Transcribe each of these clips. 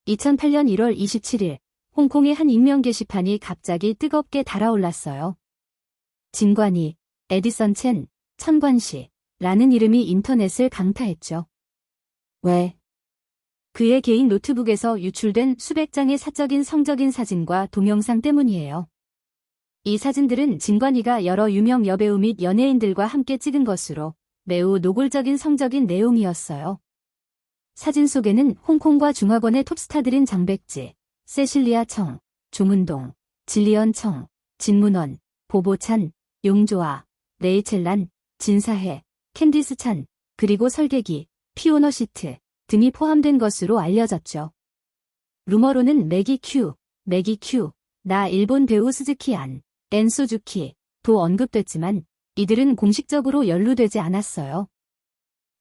2008년 1월 27일, 홍콩의 한 익명 게시판이 갑자기 뜨겁게 달아올랐어요. 진관이, 에디선 첸, 천관씨 라는 이름이 인터넷을 강타했죠. 왜? 그의 개인 노트북에서 유출된 수백 장의 사적인 성적인 사진과 동영상 때문이에요. 이 사진들은 진관이가 여러 유명 여배우 및 연예인들과 함께 찍은 것으로 매우 노골적인 성적인 내용이었어요. 사진 속에는 홍콩과 중화권의 톱스타들인 장백지, 세실리아 청, 종은동, 진리언 청, 진문원, 보보찬, 용조아, 레이첼란, 진사해, 캔디스 찬, 그리고 설계기, 피오너 시트 등이 포함된 것으로 알려졌죠. 루머로는 매기 큐, 나 일본 배우 스즈키 안, 엔소주키도 언급됐지만 이들은 공식적으로 연루되지 않았어요.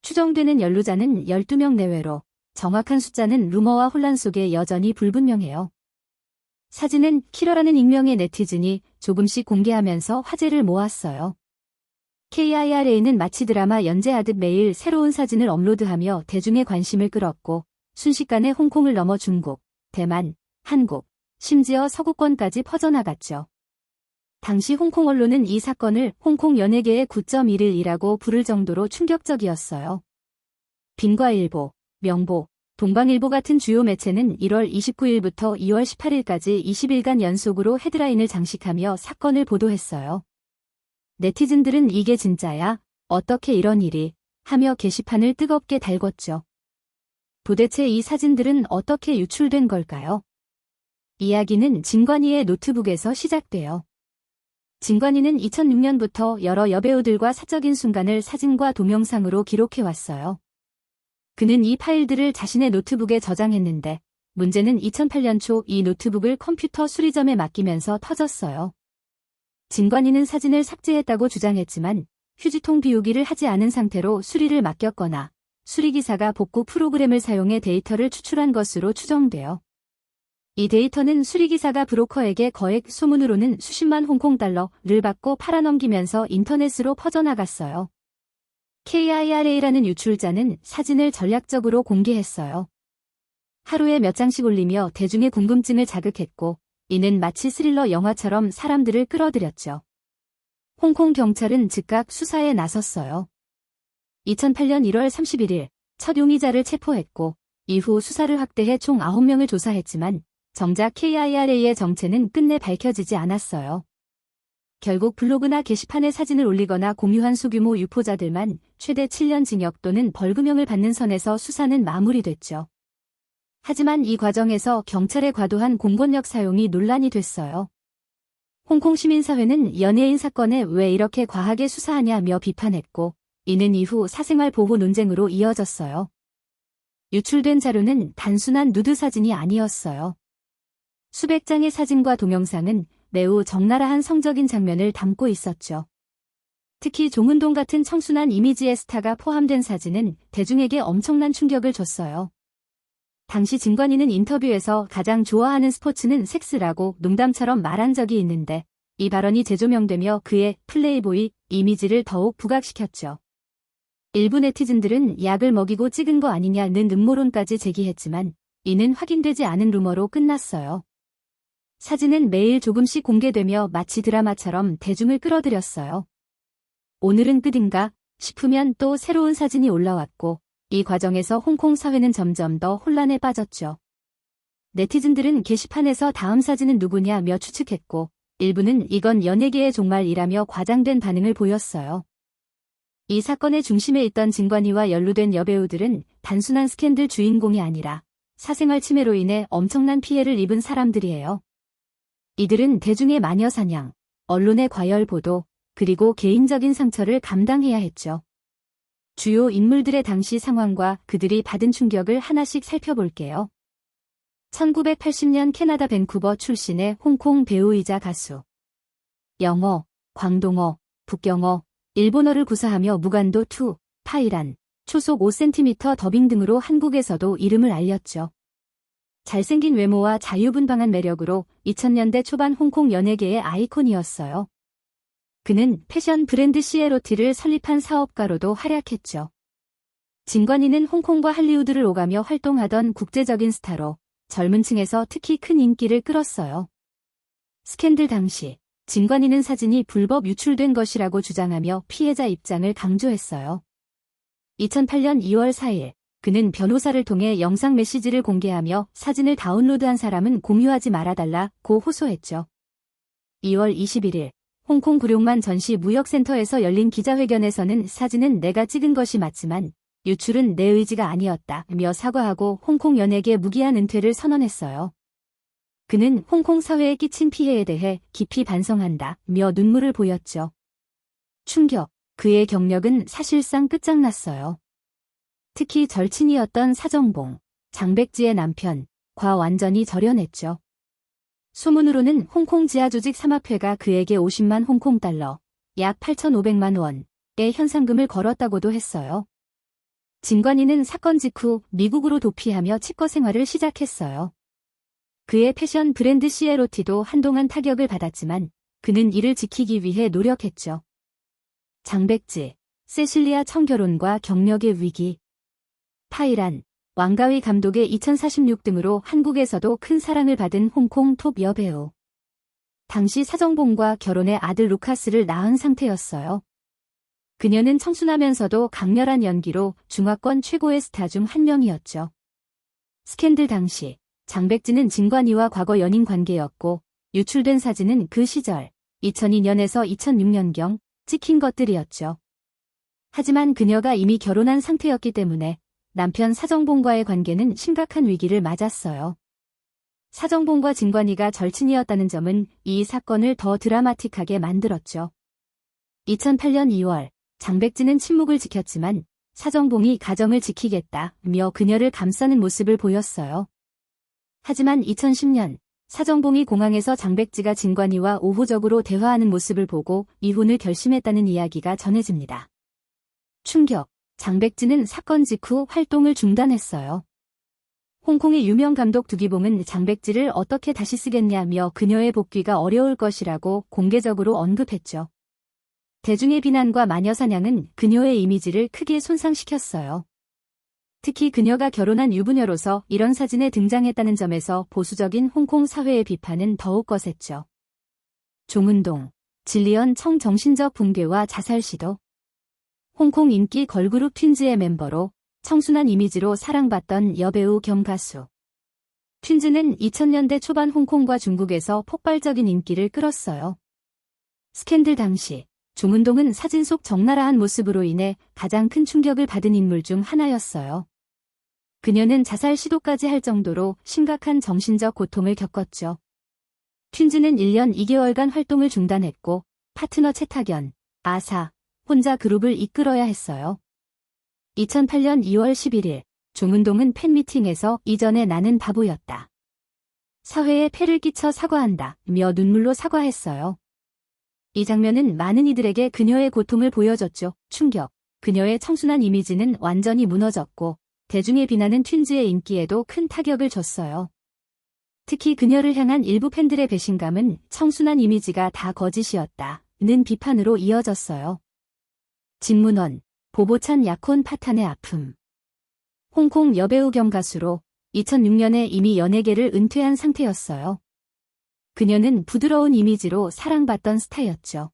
추정되는 연루자는 12명 내외로 정확한 숫자는 루머와 혼란 속에 여전히 불분명해요. 사진은 키러라는 익명의 네티즌이 조금씩 공개하면서 화제를 모았어요. KIRA는 마치 드라마 연재하듯 매일 새로운 사진을 업로드하며 대중의 관심을 끌었고 순식간에 홍콩을 넘어 중국, 대만, 한국, 심지어 서구권까지 퍼져나갔죠. 당시 홍콩 언론은 이 사건을 홍콩 연예계의 9.11이라고 부를 정도로 충격적이었어요. 빈과일보, 명보, 동방일보 같은 주요 매체는 1월 29일부터 2월 18일까지 20일간 연속으로 헤드라인을 장식하며 사건을 보도했어요. 네티즌들은 이게 진짜야? 어떻게 이런 일이? 하며 게시판을 뜨겁게 달궜죠. 도대체 이 사진들은 어떻게 유출된 걸까요? 이야기는 진관이의 노트북에서 시작돼요. 진관이는 2006년부터 여러 여배우들과 사적인 순간을 사진과 동영상으로 기록해왔어요. 그는 이 파일들을 자신의 노트북에 저장했는데 문제는 2008년 초 이 노트북을 컴퓨터 수리점에 맡기면서 터졌어요. 진관이는 사진을 삭제했다고 주장했지만 휴지통 비우기를 하지 않은 상태로 수리를 맡겼거나 수리기사가 복구 프로그램을 사용해 데이터를 추출한 것으로 추정돼요. 이 데이터는 수리기사가 브로커에게 거액 소문으로는 수십만 홍콩 달러를 받고 팔아넘기면서 인터넷으로 퍼져나갔어요. KIRA라는 유출자는 사진을 전략적으로 공개했어요. 하루에 몇 장씩 올리며 대중의 궁금증을 자극했고 이는 마치 스릴러 영화처럼 사람들을 끌어들였죠. 홍콩 경찰은 즉각 수사에 나섰어요. 2008년 1월 31일 첫 용의자를 체포했고 이후 수사를 확대해 총 9명을 조사했지만 정작 KIRA의 정체는 끝내 밝혀지지 않았어요. 결국 블로그나 게시판에 사진을 올리거나 공유한 소규모 유포자들만 최대 7년 징역 또는 벌금형을 받는 선에서 수사는 마무리됐죠. 하지만 이 과정에서 경찰의 과도한 공권력 사용이 논란이 됐어요. 홍콩 시민사회는 연예인 사건에 왜 이렇게 과하게 수사하냐며 비판했고 이는 이후 사생활 보호 논쟁으로 이어졌어요. 유출된 자료는 단순한 누드 사진이 아니었어요. 수백 장의 사진과 동영상은 매우 적나라한 성적인 장면을 담고 있었죠. 특히 종은동 같은 청순한 이미지의 스타가 포함된 사진은 대중에게 엄청난 충격을 줬어요. 당시 진관이는 인터뷰에서 가장 좋아하는 스포츠는 섹스라고 농담처럼 말한 적이 있는데 이 발언이 재조명되며 그의 플레이보이 이미지를 더욱 부각시켰죠. 일부 네티즌들은 약을 먹이고 찍은 거 아니냐는 음모론까지 제기했지만 이는 확인되지 않은 루머로 끝났어요. 사진은 매일 조금씩 공개되며 마치 드라마처럼 대중을 끌어들였어요. 오늘은 끝인가 싶으면 또 새로운 사진이 올라왔고 이 과정에서 홍콩 사회는 점점 더 혼란에 빠졌죠. 네티즌들은 게시판에서 다음 사진은 누구냐며 추측했고 일부는 이건 연예계의 종말이라며 과장된 반응을 보였어요. 이 사건의 중심에 있던 진관이와 연루된 여배우들은 단순한 스캔들 주인공이 아니라 사생활 침해로 인해 엄청난 피해를 입은 사람들이에요. 이들은 대중의 마녀 사냥, 언론의 과열 보도, 그리고 개인적인 상처를 감당해야 했죠. 주요 인물들의 당시 상황과 그들이 받은 충격을 하나씩 살펴볼게요. 1980년 캐나다 밴쿠버 출신의 홍콩 배우이자 가수. 영어, 광동어, 북경어, 일본어를 구사하며 무간도 2, 파이란, 초속 5cm 더빙 등으로 한국에서도 이름을 알렸죠. 잘생긴 외모와 자유분방한 매력으로 2000년대 초반 홍콩 연예계의 아이콘이었어요. 그는 패션 브랜드 시에로티를 설립한 사업가로도 활약했죠. 진관이는 홍콩과 할리우드를 오가며 활동하던 국제적인 스타로 젊은 층에서 특히 큰 인기를 끌었어요. 스캔들 당시 진관이는 사진이 불법 유출된 것이라고 주장하며 피해자 입장을 강조했어요. 2008년 2월 4일 그는 변호사를 통해 영상 메시지를 공개하며 사진을 다운로드한 사람은 공유하지 말아달라고 호소했죠. 2월 21일 홍콩 구룡만 전시무역센터에서 열린 기자회견에서는 사진은 내가 찍은 것이 맞지만 유출은 내 의지가 아니었다며 사과하고 홍콩 연예계 무기한 은퇴를 선언했어요. 그는 홍콩 사회에 끼친 피해에 대해 깊이 반성한다며 눈물을 보였죠. 충격, 그의 경력은 사실상 끝장났어요. 특히 절친이었던 사정봉, 장백지의 남편과 완전히 절연했죠. 소문으로는 홍콩 지하조직 삼합회가 그에게 50만 홍콩 달러, 약 8,500만 원의 현상금을 걸었다고도 했어요. 진관이는 사건 직후 미국으로 도피하며 치과 생활을 시작했어요. 그의 패션 브랜드 시에로티도 한동안 타격을 받았지만 그는 이를 지키기 위해 노력했죠. 장백지, 세실리아 청결혼과 경력의 위기. 파이란, 왕가위 감독의 2046 등으로 한국에서도 큰 사랑을 받은 홍콩 톱 여배우. 당시 사정봉과 결혼해 아들 루카스를 낳은 상태였어요. 그녀는 청순하면서도 강렬한 연기로 중화권 최고의 스타 중 한 명이었죠. 스캔들 당시 장백지는 진관이와 과거 연인 관계였고 유출된 사진은 그 시절 2002년에서 2006년경 찍힌 것들이었죠. 하지만 그녀가 이미 결혼한 상태였기 때문에 남편 사정봉과의 관계는 심각한 위기를 맞았어요. 사정봉과 진관이가 절친이었다는 점은 이 사건을 더 드라마틱하게 만들었죠. 2008년 2월 장백지는 침묵을 지켰지만 사정봉이 가정을 지키겠다며 그녀를 감싸는 모습을 보였어요. 하지만 2010년 사정봉이 공항에서 장백지가 진관이와 우호적으로 대화하는 모습을 보고 이혼을 결심했다는 이야기가 전해집니다. 충격, 장백지는 사건 직후 활동을 중단했어요. 홍콩의 유명 감독 두기봉은 장백지를 어떻게 다시 쓰겠냐며 그녀의 복귀가 어려울 것이라고 공개적으로 언급했죠. 대중의 비난과 마녀사냥은 그녀의 이미지를 크게 손상시켰어요. 특히 그녀가 결혼한 유부녀로서 이런 사진에 등장했다는 점에서 보수적인 홍콩 사회의 비판은 더욱 거셌죠. 종은동, 진리언 청 정신적 붕괴와 자살 시도. 홍콩 인기 걸그룹 튠즈의 멤버로 청순한 이미지로 사랑받던 여배우 겸 가수. 튠즈는 2000년대 초반 홍콩과 중국에서 폭발적인 인기를 끌었어요. 스캔들 당시 종은동은 사진 속 적나라한 모습으로 인해 가장 큰 충격을 받은 인물 중 하나였어요. 그녀는 자살 시도까지 할 정도로 심각한 정신적 고통을 겪었죠. 튠즈는 1년 2개월간 활동을 중단했고 파트너 채탁연, 아사, 혼자 그룹을 이끌어야 했어요. 2008년 2월 11일 종은동은 팬미팅에서 이전에 나는 바보였다. 사회에 폐를 끼쳐 사과한다며 눈물로 사과했어요. 이 장면은 많은 이들에게 그녀의 고통을 보여줬죠. 충격. 그녀의 청순한 이미지는 완전히 무너졌고 대중의 비난은 튠즈의 인기에도 큰 타격을 줬어요. 특히 그녀를 향한 일부 팬들의 배신감은 청순한 이미지가 다 거짓이었다는 비판으로 이어졌어요. 진문원, 보보찬 약혼 파탄의 아픔. 홍콩 여배우 겸 가수로 2006년에 이미 연예계를 은퇴한 상태였어요. 그녀는 부드러운 이미지로 사랑받던 스타였죠.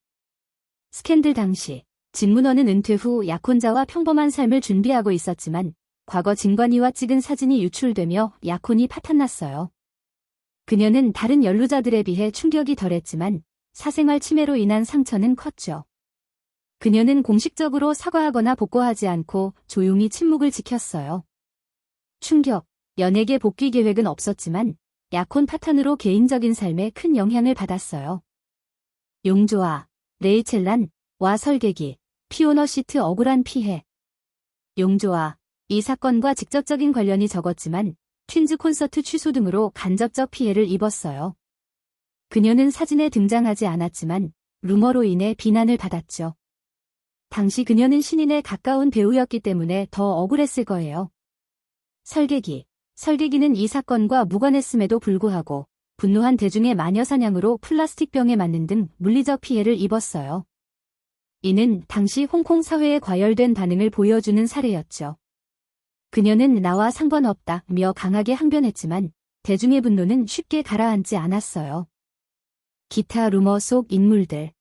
스캔들 당시 진문원은 은퇴 후 약혼자와 평범한 삶을 준비하고 있었지만 과거 진관이와 찍은 사진이 유출되며 약혼이 파탄났어요. 그녀는 다른 연루자들에 비해 충격이 덜했지만 사생활 침해로 인한 상처는 컸죠. 그녀는 공식적으로 사과하거나 복구하지 않고 조용히 침묵을 지켰어요. 충격, 연예계 복귀 계획은 없었지만 약혼 파탄으로 개인적인 삶에 큰 영향을 받았어요. 용조아, 레이첼란와 설계기, 피오너 시트 억울한 피해. 용조아, 이 사건과 직접적인 관련이 적었지만 튠즈 콘서트 취소 등으로 간접적 피해를 입었어요. 그녀는 사진에 등장하지 않았지만 루머로 인해 비난을 받았죠. 당시 그녀는 신인에 가까운 배우였기 때문에 더 억울했을 거예요. 설계기는 이 사건과 무관했음에도 불구하고 분노한 대중의 마녀사냥으로 플라스틱 병에 맞는 등 물리적 피해를 입었어요. 이는 당시 홍콩 사회의 과열된 반응을 보여주는 사례였죠. 그녀는 나와 상관없다며 강하게 항변했지만 대중의 분노는 쉽게 가라앉지 않았어요. 기타 루머 속 인물들.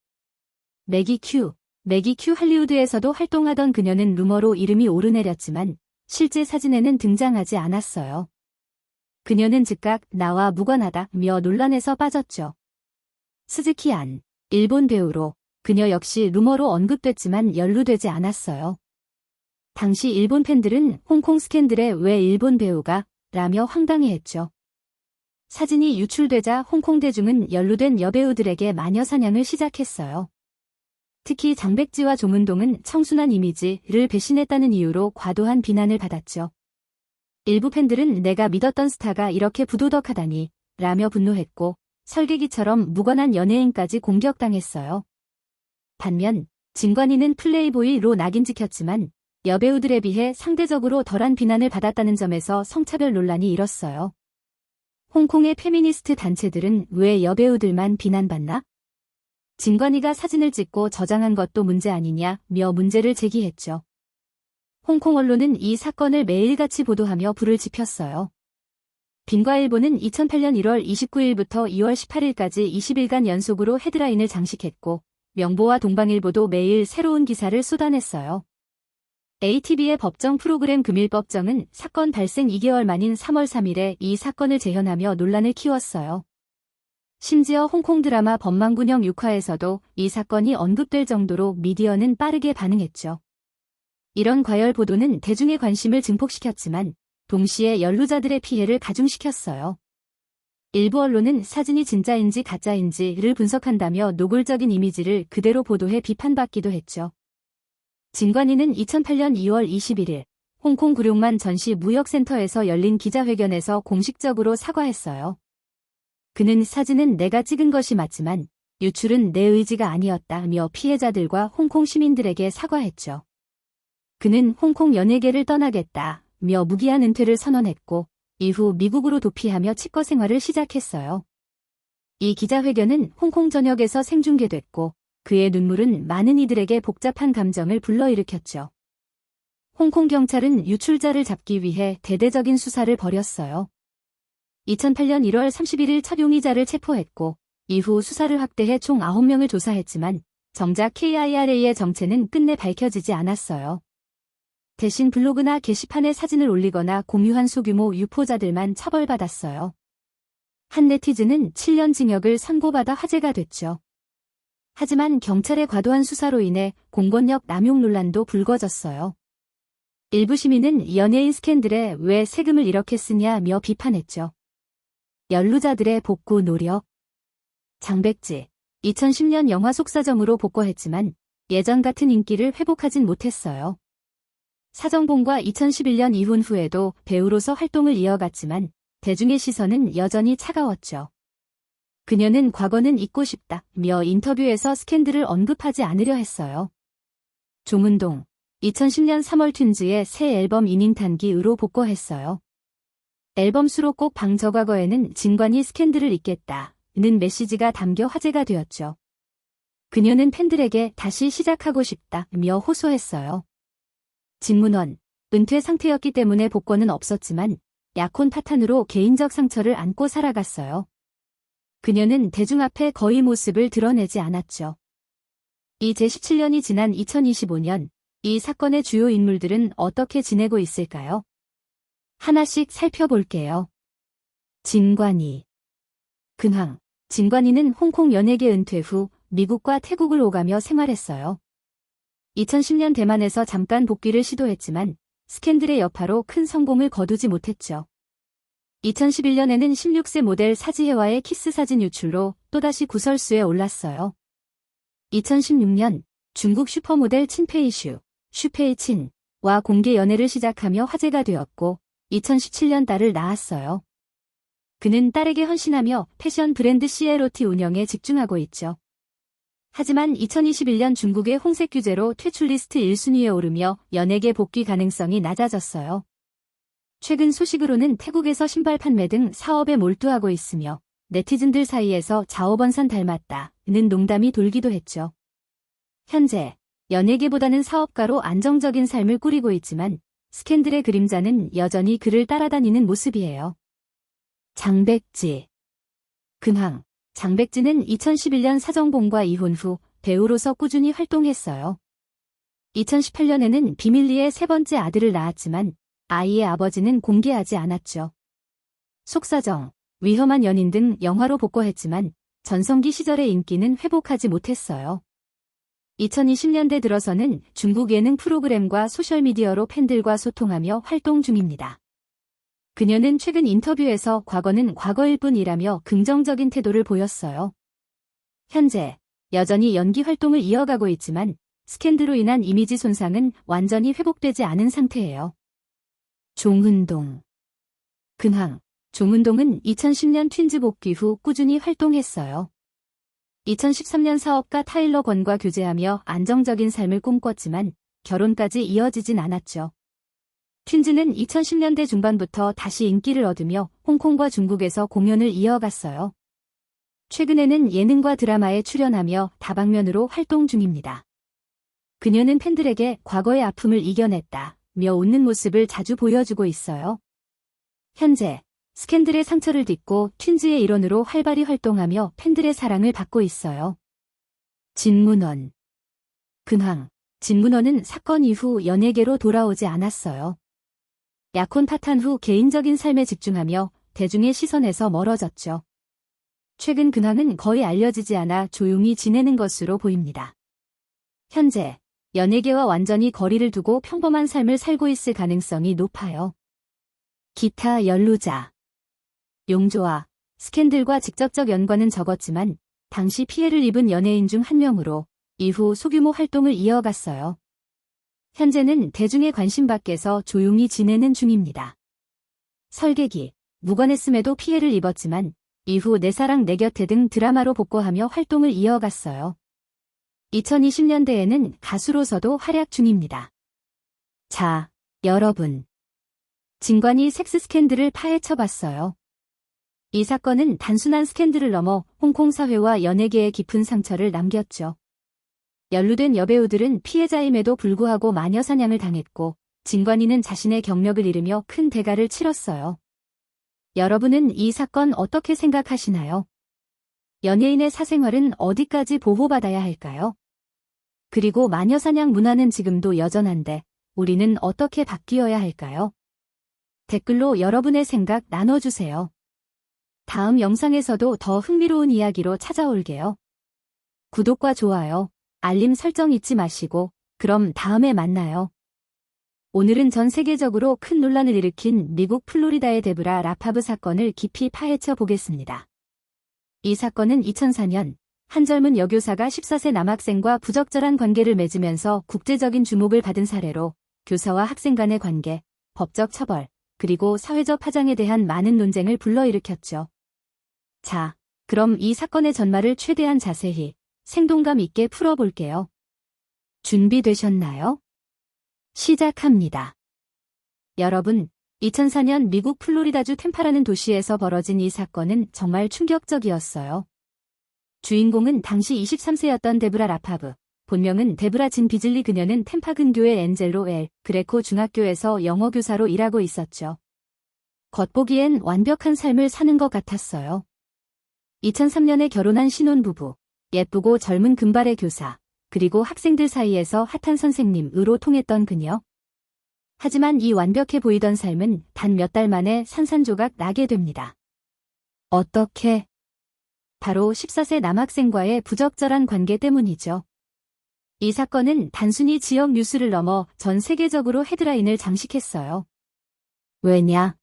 매기 큐 할리우드에서도 활동하던 그녀는 루머로 이름이 오르내렸지만 실제 사진에는 등장하지 않았어요. 그녀는 즉각 나와 무관하다며 논란에서 빠졌죠. 스즈키 안, 일본 배우로 그녀 역시 루머로 언급됐지만 연루되지 않았어요. 당시 일본 팬들은 홍콩 스캔들에 왜 일본 배우가? 라며 황당해했죠. 사진이 유출되자 홍콩 대중은 연루된 여배우들에게 마녀 사냥을 시작했어요. 특히 장백지와 조문동은 청순한 이미지를 배신했다는 이유로 과도한 비난을 받았죠. 일부 팬들은 내가 믿었던 스타가 이렇게 부도덕하다니 라며 분노했고 설계기처럼 무관한 연예인까지 공격당했어요. 반면 진관이는 플레이보이로 낙인 찍혔지만 여배우들에 비해 상대적으로 덜한 비난을 받았다는 점에서 성차별 논란이 일었어요. 홍콩의 페미니스트 단체들은 왜 여배우들만 비난받나? 진관이가 사진을 찍고 저장한 것도 문제 아니냐며 문제를 제기했죠. 홍콩 언론은 이 사건을 매일같이 보도하며 불을 지폈어요. 빈과일보는 2008년 1월 29일부터 2월 18일까지 20일간 연속으로 헤드라인을 장식했고 명보와 동방일보도 매일 새로운 기사를 쏟아냈어요. ATV의 법정 프로그램 금일법정은 사건 발생 2개월 만인 3월 3일에 이 사건을 재현하며 논란을 키웠어요. 심지어 홍콩 드라마 법망군형 6화에서도 이 사건이 언급될 정도로 미디어는 빠르게 반응했죠. 이런 과열 보도는 대중의 관심을 증폭시켰지만 동시에 연루자들의 피해를 가중시켰어요. 일부 언론은 사진이 진짜인지 가짜인지를 분석한다며 노골적인 이미지를 그대로 보도해 비판받기도 했죠. 진관이는 2008년 2월 21일 홍콩 구룡만 전시 무역센터에서 열린 기자회견에서 공식적으로 사과했어요. 그는 사진은 내가 찍은 것이 맞지만 유출은 내 의지가 아니었다며 피해자들과 홍콩 시민들에게 사과했죠. 그는 홍콩 연예계를 떠나겠다며 무기한 은퇴를 선언했고 이후 미국으로 도피하며 치과 생활을 시작했어요. 이 기자회견은 홍콩 전역에서 생중계됐고 그의 눈물은 많은 이들에게 복잡한 감정을 불러일으켰죠. 홍콩 경찰은 유출자를 잡기 위해 대대적인 수사를 벌였어요. 2008년 1월 31일 첫 용의자를 체포했고 이후 수사를 확대해 총 9명을 조사했지만 정작 KIRA의 정체는 끝내 밝혀지지 않았어요. 대신 블로그나 게시판에 사진을 올리거나 공유한 소규모 유포자들만 처벌받았어요. 한 네티즌은 7년 징역을 선고받아 화제가 됐죠. 하지만 경찰의 과도한 수사로 인해 공권력 남용 논란도 불거졌어요. 일부 시민은 연예인 스캔들에 왜 세금을 이렇게 쓰냐며 비판했죠. 연루자들의 복구 노력. 장백지, 2010년 영화 속사정으로 복귀했지만 예전 같은 인기를 회복하진 못했어요. 사정봉과 2011년 이혼 후에도 배우로서 활동을 이어갔지만 대중의 시선은 여전히 차가웠죠. 그녀는 과거는 잊고 싶다며 인터뷰에서 스캔들을 언급하지 않으려 했어요. 조문동, 2010년 3월 튠즈의 새 앨범 이닝탄기으로 복귀했어요. 앨범 수록곡 방저과거에는 진관이 스캔들을 잊겠다는 메시지가 담겨 화제가 되었죠. 그녀는 팬들에게 다시 시작하고 싶다며 호소했어요. 진문원, 은퇴 상태였기 때문에 복권은 없었지만 약혼 파탄으로 개인적 상처를 안고 살아갔어요. 그녀는 대중 앞에 거의 모습을 드러내지 않았죠. 이제 17년이 지난 2025년, 이 사건의 주요 인물들은 어떻게 지내고 있을까요? 하나씩 살펴볼게요. 진관이. 근황. 진관이는 홍콩 연예계 은퇴 후 미국과 태국을 오가며 생활했어요. 2010년 대만에서 잠깐 복귀를 시도했지만 스캔들의 여파로 큰 성공을 거두지 못했죠. 2011년에는 16세 모델 사지혜와의 키스 사진 유출로 또다시 구설수에 올랐어요. 2016년 중국 슈퍼모델 친페이슈, 슈페이친과 공개 연애를 시작하며 화제가 되었고 2017년 딸을 낳았어요. 그는 딸에게 헌신하며 패션 브랜드 CLOT 운영에 집중하고 있죠. 하지만 2021년 중국의 홍색 규제로 퇴출 리스트 1순위에 오르며 연예계 복귀 가능성이 낮아졌어요. 최근 소식으로는 태국에서 신발 판매 등 사업에 몰두하고 있으며 네티즌들 사이에서 자오번산 닮았다는 농담이 돌기도 했죠. 현재 연예계보다는 사업가로 안정적인 삶을 꾸리고 있지만 스캔들의 그림자는 여전히 그를 따라다니는 모습이에요. 장백지. 근황. 장백지는 2011년 사정봉과 이혼 후 배우로서 꾸준히 활동했어요. 2018년에는 비밀리에 세 번째 아들을 낳았지만 아이의 아버지는 공개하지 않았죠. 속사정, 위험한 연인 등 영화로 복거했지만 전성기 시절의 인기는 회복하지 못했어요. 2020년대 들어서는 중국 예능 프로그램과 소셜미디어로 팬들과 소통하며 활동 중입니다. 그녀는 최근 인터뷰에서 과거는 과거일 뿐이라며 긍정적인 태도를 보였어요. 현재 여전히 연기 활동을 이어가고 있지만 스캔들로 인한 이미지 손상은 완전히 회복되지 않은 상태예요. 종은동. 근황. 종은동은 2010년 튠즈 복귀 후 꾸준히 활동했어요. 2013년 사업가 타일러 권과 교제하며 안정적인 삶을 꿈꿨지만 결혼까지 이어지진 않았죠. 튠즈는 2010년대 중반부터 다시 인기를 얻으며 홍콩과 중국에서 공연을 이어갔어요. 최근에는 예능과 드라마에 출연하며 다방면으로 활동 중입니다. 그녀는 팬들에게 과거의 아픔을 이겨냈다며 웃는 모습을 자주 보여주고 있어요. 현재 스캔들의 상처를 딛고 튠즈의 일원으로 활발히 활동하며 팬들의 사랑을 받고 있어요. 진문원. 근황. 진문원은 사건 이후 연예계로 돌아오지 않았어요. 약혼 파탄 후 개인적인 삶에 집중하며 대중의 시선에서 멀어졌죠. 최근 근황은 거의 알려지지 않아 조용히 지내는 것으로 보입니다. 현재 연예계와 완전히 거리를 두고 평범한 삶을 살고 있을 가능성이 높아요. 기타 연루자. 용조와 스캔들과 직접적 연관은 적었지만 당시 피해를 입은 연예인 중 한 명으로 이후 소규모 활동을 이어갔어요. 현재는 대중의 관심 밖에서 조용히 지내는 중입니다. 설계기, 무관했음에도 피해를 입었지만 이후 내 사랑 내 곁에 등 드라마로 복거하며 활동을 이어갔어요. 2020년대에는 가수로서도 활약 중입니다. 자, 여러분. 진관이 섹스 스캔들을 파헤쳐봤어요. 이 사건은 단순한 스캔들을 넘어 홍콩 사회와 연예계에 깊은 상처를 남겼죠. 연루된 여배우들은 피해자임에도 불구하고 마녀 사냥을 당했고 진관이는 자신의 경력을 잃으며 큰 대가를 치렀어요. 여러분은 이 사건 어떻게 생각하시나요? 연예인의 사생활은 어디까지 보호받아야 할까요? 그리고 마녀 사냥 문화는 지금도 여전한데 우리는 어떻게 바뀌어야 할까요? 댓글로 여러분의 생각 나눠주세요. 다음 영상에서도 더 흥미로운 이야기로 찾아올게요. 구독과 좋아요, 알림 설정 잊지 마시고 그럼 다음에 만나요. 오늘은 전 세계적으로 큰 논란을 일으킨 미국 플로리다의 데브라 라파브 사건을 깊이 파헤쳐 보겠습니다. 이 사건은 2004년 한 젊은 여교사가 14세 남학생과 부적절한 관계를 맺으면서 국제적인 주목을 받은 사례로 교사와 학생 간의 관계, 법적 처벌, 그리고 사회적 파장에 대한 많은 논쟁을 불러일으켰죠. 자, 그럼 이 사건의 전말을 최대한 자세히, 생동감 있게 풀어볼게요. 준비되셨나요? 시작합니다. 여러분, 2004년 미국 플로리다주 템파라는 도시에서 벌어진 이 사건은 정말 충격적이었어요. 주인공은 당시 23세였던 데브라 라파브, 본명은 데브라 진 비즐리. 그녀는 템파 근교의 엔젤로 엘 그레코 중학교에서 영어 교사로 일하고 있었죠. 겉보기엔 완벽한 삶을 사는 것 같았어요. 2003년에 결혼한 신혼부부, 예쁘고 젊은 금발의 교사, 그리고 학생들 사이에서 핫한 선생님으로 통했던 그녀. 하지만 이 완벽해 보이던 삶은 단 몇 달 만에 산산조각 나게 됩니다. 어떻게? 바로 14세 남학생과의 부적절한 관계 때문이죠. 이 사건은 단순히 지역 뉴스를 넘어 전 세계적으로 헤드라인을 장식했어요. 왜냐?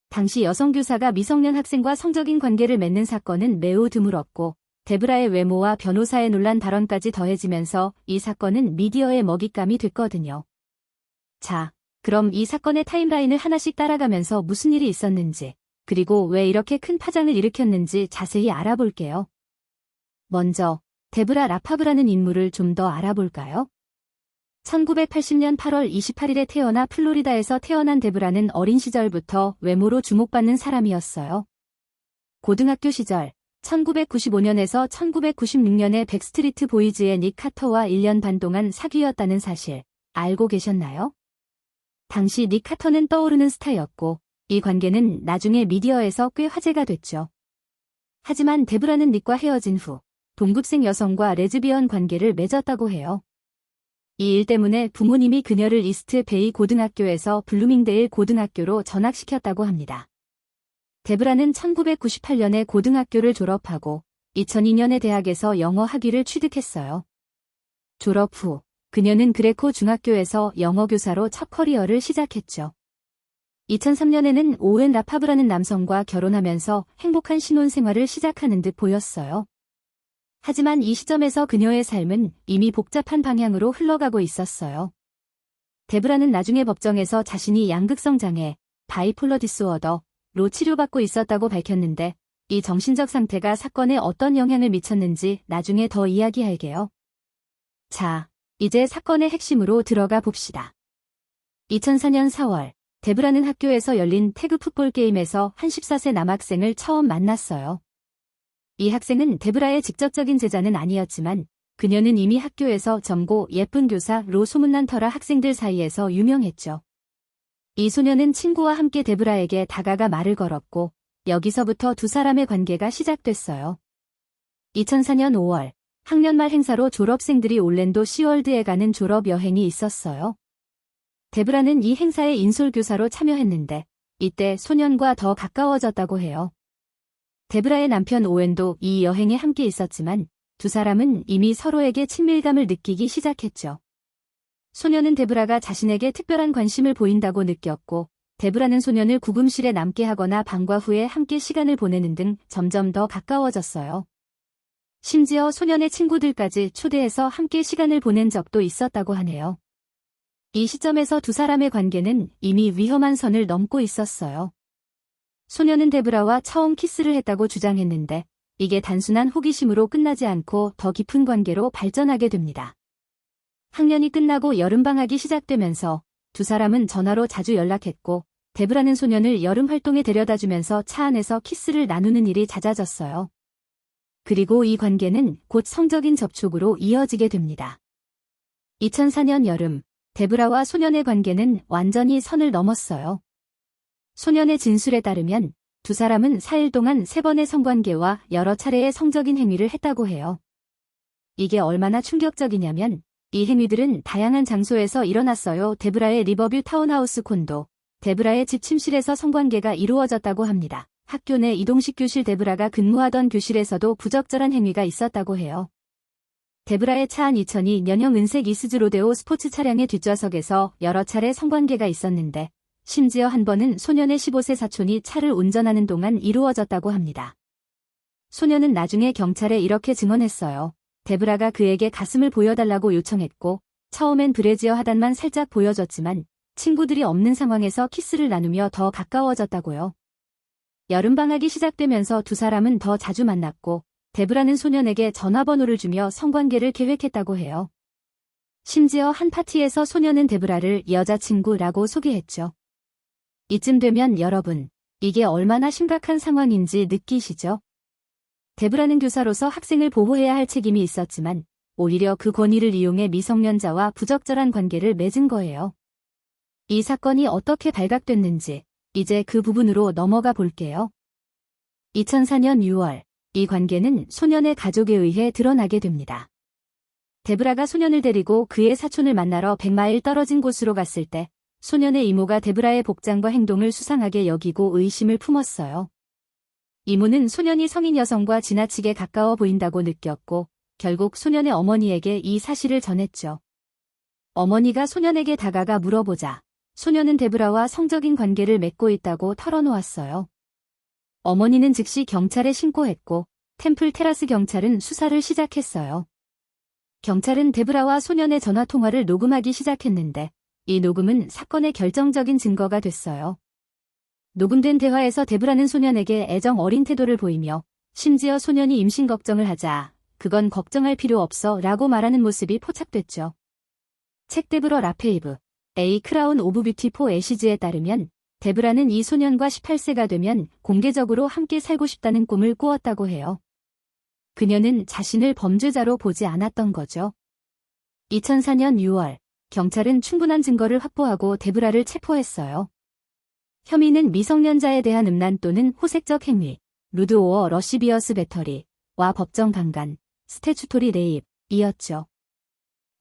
당시 여성 교사가 미성년 학생과 성적인 관계를 맺는 사건은 매우 드물었고 데브라의 외모와 변호사의 논란 발언까지 더해지면서 이 사건은 미디어의 먹잇감이 됐거든요. 자, 그럼 이 사건의 타임라인을 하나씩 따라가면서 무슨 일이 있었는지, 그리고 왜 이렇게 큰 파장을 일으켰는지 자세히 알아볼게요. 먼저 데브라 라파브라는 인물을 좀 더 알아볼까요? 1980년 8월 28일에 태어나 플로리다에서 태어난 데브라는 어린 시절부터 외모로 주목받는 사람이었어요. 고등학교 시절 1995년에서 1996년에 백스트리트 보이즈의 닉 카터와 1년 반 동안 사귀었다는 사실 알고 계셨나요? 당시 닉 카터는 떠오르는 스타였고 이 관계는 나중에 미디어에서 꽤 화제가 됐죠. 하지만 데브라는 닉과 헤어진 후 동급생 여성과 레즈비언 관계를 맺었다고 해요. 이 일 때문에 부모님이 그녀를 이스트 베이 고등학교에서 블루밍데일 고등학교로 전학시켰다고 합니다. 데브라는 1998년에 고등학교를 졸업하고 2002년에 대학에서 영어 학위를 취득했어요. 졸업 후 그녀는 그레코 중학교에서 영어 교사로 첫 커리어를 시작했죠. 2003년에는 오웬 라파브라는 남성과 결혼하면서 행복한 신혼생활을 시작하는 듯 보였어요. 하지만 이 시점에서 그녀의 삶은 이미 복잡한 방향으로 흘러가고 있었어요. 데브라는 나중에 법정에서 자신이 양극성 장애, 바이폴러 디스오더로 치료받고 있었다고 밝혔는데 이 정신적 상태가 사건에 어떤 영향을 미쳤는지 나중에 더 이야기할게요. 자, 이제 사건의 핵심으로 들어가 봅시다. 2004년 4월, 데브라는 학교에서 열린 태그 풋볼 게임에서 한 14세 남학생을 처음 만났어요. 이 학생은 데브라의 직접적인 제자는 아니었지만 그녀는 이미 학교에서 젊고 예쁜 교사로 소문난 터라 학생들 사이에서 유명했죠. 이 소녀는 친구와 함께 데브라에게 다가가 말을 걸었고 여기서부터 두 사람의 관계가 시작됐어요. 2004년 5월, 학년 말 행사로 졸업생들이 올랜도 시월드에 가는 졸업 여행이 있었어요. 데브라는 이 행사의 인솔교사로 참여했는데 이때 소년과 더 가까워졌다고 해요. 데브라의 남편 오웬도 이 여행에 함께 있었지만 두 사람은 이미 서로에게 친밀감을 느끼기 시작했죠. 소년은 데브라가 자신에게 특별한 관심을 보인다고 느꼈고 데브라는 소년을 구금실에 남게 하거나 방과 후에 함께 시간을 보내는 등 점점 더 가까워졌어요. 심지어 소년의 친구들까지 초대해서 함께 시간을 보낸 적도 있었다고 하네요. 이 시점에서 두 사람의 관계는 이미 위험한 선을 넘고 있었어요. 소년은 데브라와 처음 키스를 했다고 주장했는데 이게 단순한 호기심으로 끝나지 않고 더 깊은 관계로 발전하게 됩니다. 학년이 끝나고 여름방학이 시작되면서 두 사람은 전화로 자주 연락했고 데브라는 소년을 여름 활동에 데려다주면서 차 안에서 키스를 나누는 일이 잦아졌어요. 그리고 이 관계는 곧 성적인 접촉으로 이어지게 됩니다. 2004년 여름, 데브라와 소년의 관계는 완전히 선을 넘었어요. 소년의 진술에 따르면 두 사람은 4일 동안 3번의 성관계와 여러 차례의 성적인 행위를 했다고 해요. 이게 얼마나 충격적이냐면 이 행위들은 다양한 장소에서 일어났어요. 데브라의 리버뷰 타운하우스 콘도, 데브라의 집 침실에서 성관계가 이루어졌다고 합니다. 학교 내 이동식 교실 데브라가 근무하던 교실에서도 부적절한 행위가 있었다고 해요. 데브라의 차 안 2002년형 은색 이스즈 로데오 스포츠 차량의 뒷좌석에서 여러 차례 성관계가 있었는데 심지어 한 번은 소년의 15세 사촌이 차를 운전하는 동안 이루어졌다고 합니다. 소년은 나중에 경찰에 이렇게 증언했어요. 데브라가 그에게 가슴을 보여달라고 요청했고 처음엔 브래지어 하단만 살짝 보여줬지만 친구들이 없는 상황에서 키스를 나누며 더 가까워졌다고요. 여름방학이 시작되면서 두 사람은 더 자주 만났고 데브라는 소년에게 전화번호를 주며 성관계를 계획했다고 해요. 심지어 한 파티에서 소년은 데브라를 여자친구라고 소개했죠. 이쯤 되면 여러분, 이게 얼마나 심각한 상황인지 느끼시죠? 데브라는 교사로서 학생을 보호해야 할 책임이 있었지만 오히려 그 권위를 이용해 미성년자와 부적절한 관계를 맺은 거예요. 이 사건이 어떻게 발각됐는지 이제 그 부분으로 넘어가 볼게요. 2004년 6월, 이 관계는 소년의 가족에 의해 드러나게 됩니다. 데브라가 소년을 데리고 그의 사촌을 만나러 100마일 떨어진 곳으로 갔을 때 소년의 이모가 데브라의 복장과 행동을 수상하게 여기고 의심을 품었어요. 이모는 소년이 성인 여성과 지나치게 가까워 보인다고 느꼈고 결국 소년의 어머니에게 이 사실을 전했죠. 어머니가 소년에게 다가가 물어보자 소년은 데브라와 성적인 관계를 맺고 있다고 털어놓았어요. 어머니는 즉시 경찰에 신고했고 템플 테라스 경찰은 수사를 시작했어요. 경찰은 데브라와 소년의 전화통화를 녹음하기 시작했는데 이 녹음은 사건의 결정적인 증거가 됐어요. 녹음된 대화에서 데브라는 소년에게 애정 어린 태도를 보이며 심지어 소년이 임신 걱정을 하자 그건 걱정할 필요 없어 라고 말하는 모습이 포착됐죠. 책 데브러 라페이브, A 크라운 오브 뷰티 포 애시즈에 따르면 데브라는 이 소년과 18세가 되면 공개적으로 함께 살고 싶다는 꿈을 꾸었다고 해요. 그녀는 자신을 범죄자로 보지 않았던 거죠. 2004년 6월, 경찰은 충분한 증거를 확보하고 데브라를 체포했어요. 혐의는 미성년자에 대한 음란 또는 호색적 행위, 루드 오어 러시비어스 배터리와 법정 강간, 스태추토리 레입이었죠.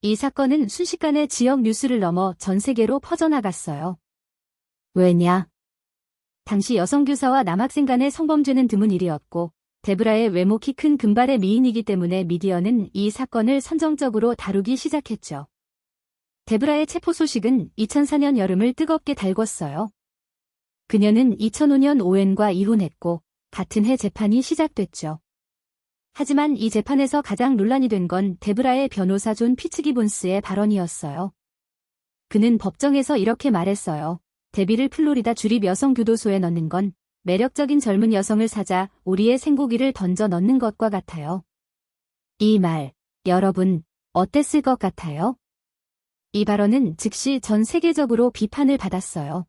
이 사건은 순식간에 지역 뉴스를 넘어 전 세계로 퍼져나갔어요. 왜냐? 당시 여성교사와 남학생 간의 성범죄는 드문 일이었고 데브라의 외모 키 큰 금발의 미인이기 때문에 미디어는 이 사건을 선정적으로 다루기 시작했죠. 데브라의 체포 소식은 2004년 여름을 뜨겁게 달궜어요. 그녀는 2005년 오웬과 이혼했고 같은 해 재판이 시작됐죠. 하지만 이 재판에서 가장 논란이 된 건 데브라의 변호사 존 피츠기본스의 발언이었어요. 그는 법정에서 이렇게 말했어요. 데비를 플로리다 주립 여성교도소에 넣는 건 매력적인 젊은 여성을 사자 우리의 생고기를 던져 넣는 것과 같아요. 이 말, 여러분, 어땠을 것 같아요? 이 발언은 즉시 전 세계적으로 비판을 받았어요.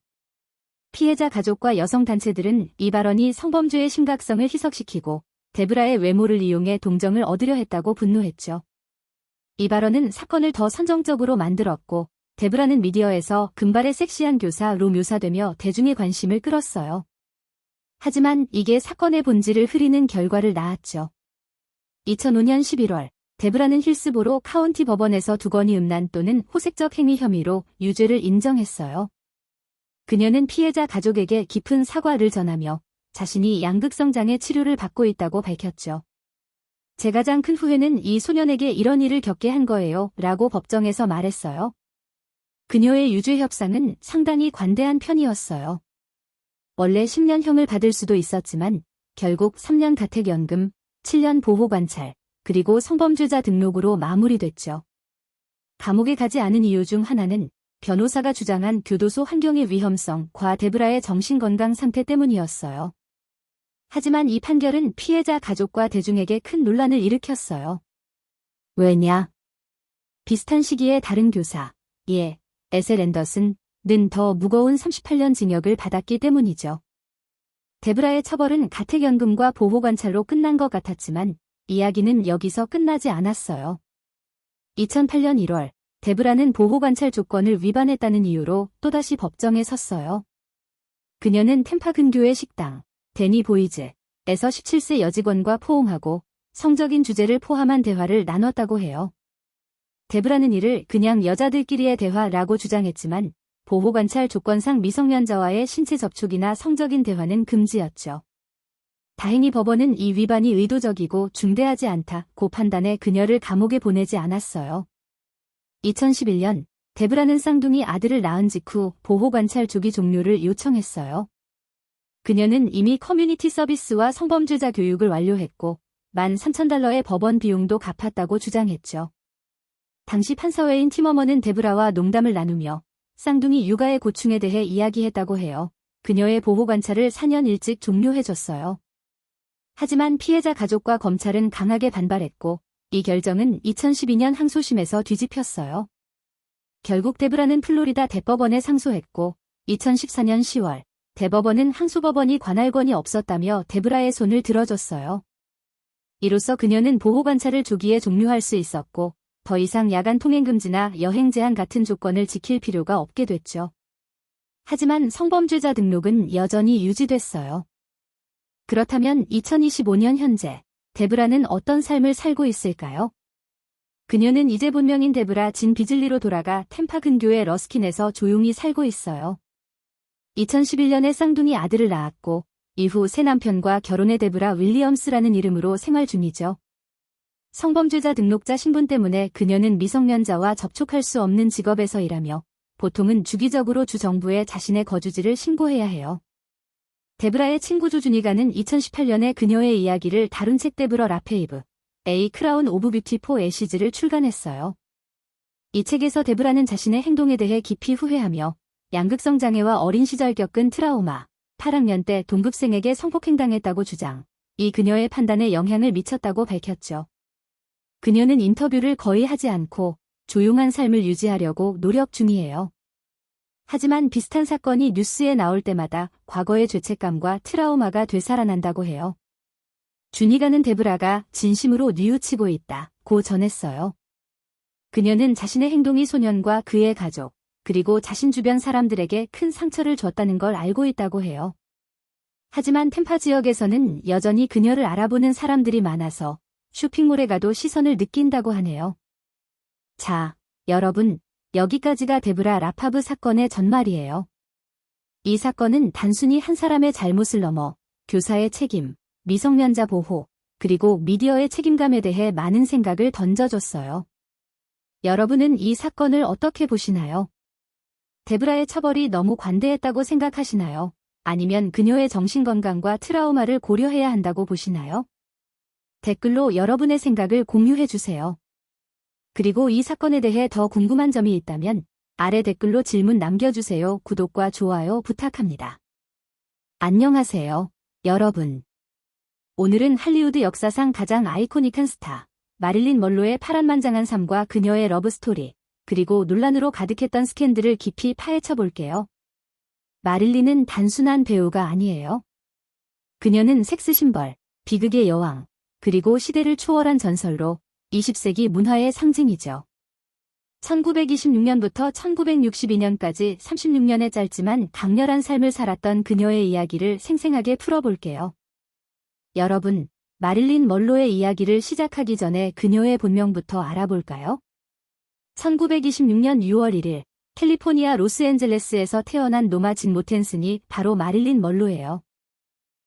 피해자 가족과 여성단체들은 이 발언이 성범죄의 심각성을 희석시키고 데브라의 외모를 이용해 동정을 얻으려 했다고 분노했죠. 이 발언은 사건을 더 선정적으로 만들었고 데브라는 미디어에서 금발의 섹시한 교사로 묘사되며 대중의 관심을 끌었어요. 하지만 이게 사건의 본질을 흐리는 결과를 낳았죠. 2005년 11월 데브라는 힐스보로 카운티 법원에서 두 건의 음란 또는 호색적 행위 혐의로 유죄를 인정했어요. 그녀는 피해자 가족에게 깊은 사과를 전하며 자신이 양극성장애 치료를 받고 있다고 밝혔죠. 제 가장 큰 후회는 이 소년에게 이런 일을 겪게 한 거예요 라고 법정에서 말했어요. 그녀의 유죄 협상은 상당히 관대한 편이었어요. 원래 10년형을 받을 수도 있었지만 결국 3년 가택연금, 7년 보호관찰, 그리고 성범죄자 등록으로 마무리됐죠. 감옥에 가지 않은 이유 중 하나는 변호사가 주장한 교도소 환경의 위험성과 데브라의 정신건강 상태 때문이었어요. 하지만 이 판결은 피해자 가족과 대중에게 큰 논란을 일으켰어요. 왜냐? 비슷한 시기에 다른 교사, 에셀 앤더슨은 더 무거운 38년 징역을 받았기 때문이죠. 데브라의 처벌은 가택연금과 보호관찰로 끝난 것 같았지만 이야기는 여기서 끝나지 않았어요. 2008년 1월 데브라는 보호관찰 조건을 위반했다는 이유로 또다시 법정에 섰어요. 그녀는 템파 근교의 식당, 데니 보이즈에서 17세 여직원과 포옹하고 성적인 주제를 포함한 대화를 나눴다고 해요. 데브라는 이를 그냥 여자들끼리의 대화라고 주장했지만 보호관찰 조건상 미성년자와의 신체 접촉이나 성적인 대화는 금지였죠. 다행히 법원은 이 위반이 의도적이고 중대하지 않다고 판단해 그녀를 감옥에 보내지 않았어요. 2011년 데브라는 쌍둥이 아들을 낳은 직후 보호관찰 조기 종료를 요청했어요. 그녀는 이미 커뮤니티 서비스와 성범죄자 교육을 완료했고 $13,000의 법원 비용도 갚았다고 주장했죠. 당시 판사회인 팀워머는 데브라와 농담을 나누며 쌍둥이 육아의 고충에 대해 이야기했다고 해요. 그녀의 보호관찰을 4년 일찍 종료해줬어요. 하지만 피해자 가족과 검찰은 강하게 반발했고 이 결정은 2012년 항소심에서 뒤집혔어요. 결국 데브라는 플로리다 대법원에 상소했고 2014년 10월 대법원은 항소법원이 관할권이 없었다며 데브라의 손을 들어줬어요. 이로써 그녀는 보호관찰을 조기에 종료할 수 있었고 더 이상 야간 통행금지나 여행 제한 같은 조건을 지킬 필요가 없게 됐죠. 하지만 성범죄자 등록은 여전히 유지됐어요. 그렇다면 2025년 현재 데브라는 어떤 삶을 살고 있을까요? 그녀는 이제 본명인 데브라 진 비즐리로 돌아가 템파 근교의 러스킨에서 조용히 살고 있어요. 2011년에 쌍둥이 아들을 낳았고 이후 새 남편과 결혼해 데브라 윌리엄스라는 이름으로 생활 중이죠. 성범죄자 등록자 신분 때문에 그녀는 미성년자와 접촉할 수 없는 직업에서 일하며 보통은 주기적으로 주 정부에 자신의 거주지를 신고해야 해요. 데브라의 친구 조준이가는 2018년에 그녀의 이야기를 다룬 책 데브러 라페이브, A 크라운 오브 뷰티 포 애시즈를 출간했어요. 이 책에서 데브라는 자신의 행동에 대해 깊이 후회하며 양극성 장애와 어린 시절 겪은 트라우마, 8학년 때 동급생에게 성폭행당했다고 주장, 이 그녀의 판단에 영향을 미쳤다고 밝혔죠. 그녀는 인터뷰를 거의 하지 않고 조용한 삶을 유지하려고 노력 중이에요. 하지만 비슷한 사건이 뉴스에 나올 때마다 과거의 죄책감과 트라우마가 되살아난다고 해요. 주니가는 데브라가 진심으로 뉘우치고 있다고 전했어요. 그녀는 자신의 행동이 소년과 그의 가족, 그리고 자신 주변 사람들에게 큰 상처를 줬다는 걸 알고 있다고 해요. 하지만 템파 지역에서는 여전히 그녀를 알아보는 사람들이 많아서 쇼핑몰에 가도 시선을 느낀다고 하네요. 자, 여러분, 여기까지가 데브라 라파브 사건의 전말이에요. 이 사건은 단순히 한 사람의 잘못을 넘어 교사의 책임, 미성년자 보호, 그리고 미디어의 책임감에 대해 많은 생각을 던져줬어요. 여러분은 이 사건을 어떻게 보시나요? 데브라의 처벌이 너무 관대했다고 생각하시나요? 아니면 그녀의 정신건강과 트라우마를 고려해야 한다고 보시나요? 댓글로 여러분의 생각을 공유해주세요. 그리고 이 사건에 대해 더 궁금한 점이 있다면 아래 댓글로 질문 남겨주세요. 구독과 좋아요 부탁합니다. 안녕하세요, 여러분. 오늘은 할리우드 역사상 가장 아이코닉한 스타, 마릴린 먼로의 파란만장한 삶과 그녀의 러브스토리, 그리고 논란으로 가득했던 스캔들을 깊이 파헤쳐 볼게요. 마릴린은 단순한 배우가 아니에요. 그녀는 섹스 심벌, 비극의 여왕, 그리고 시대를 초월한 전설로 20세기 문화의 상징이죠. 1926년부터 1962년까지 36년의 짧지만 강렬한 삶을 살았던 그녀의 이야기를 생생하게 풀어볼게요. 여러분, 마릴린 먼로의 이야기를 시작하기 전에 그녀의 본명부터 알아볼까요? 1926년 6월 1일, 캘리포니아 로스앤젤레스에서 태어난 노마 진 모텐슨이 바로 마릴린 먼로예요.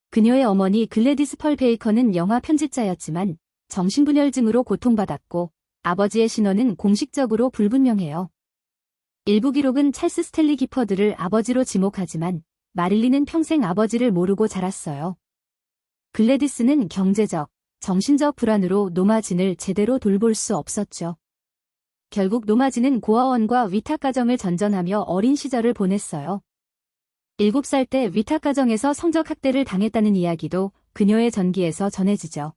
그녀의 어머니 글래디스 펄 베이커는 영화 편집자였지만 정신분열증으로 고통받았고 아버지의 신원은 공식적으로 불분명해요. 일부 기록은 찰스 스탠리 기퍼드를 아버지로 지목하지만 마릴린은 평생 아버지를 모르고 자랐어요. 글래디스는 경제적, 정신적 불안으로 노마진을 제대로 돌볼 수 없었죠. 결국 노마진은 고아원과 위탁가정을 전전하며 어린 시절을 보냈어요. 7살 때 위탁가정에서 성적학대를 당했다는 이야기도 그녀의 전기에서 전해지죠.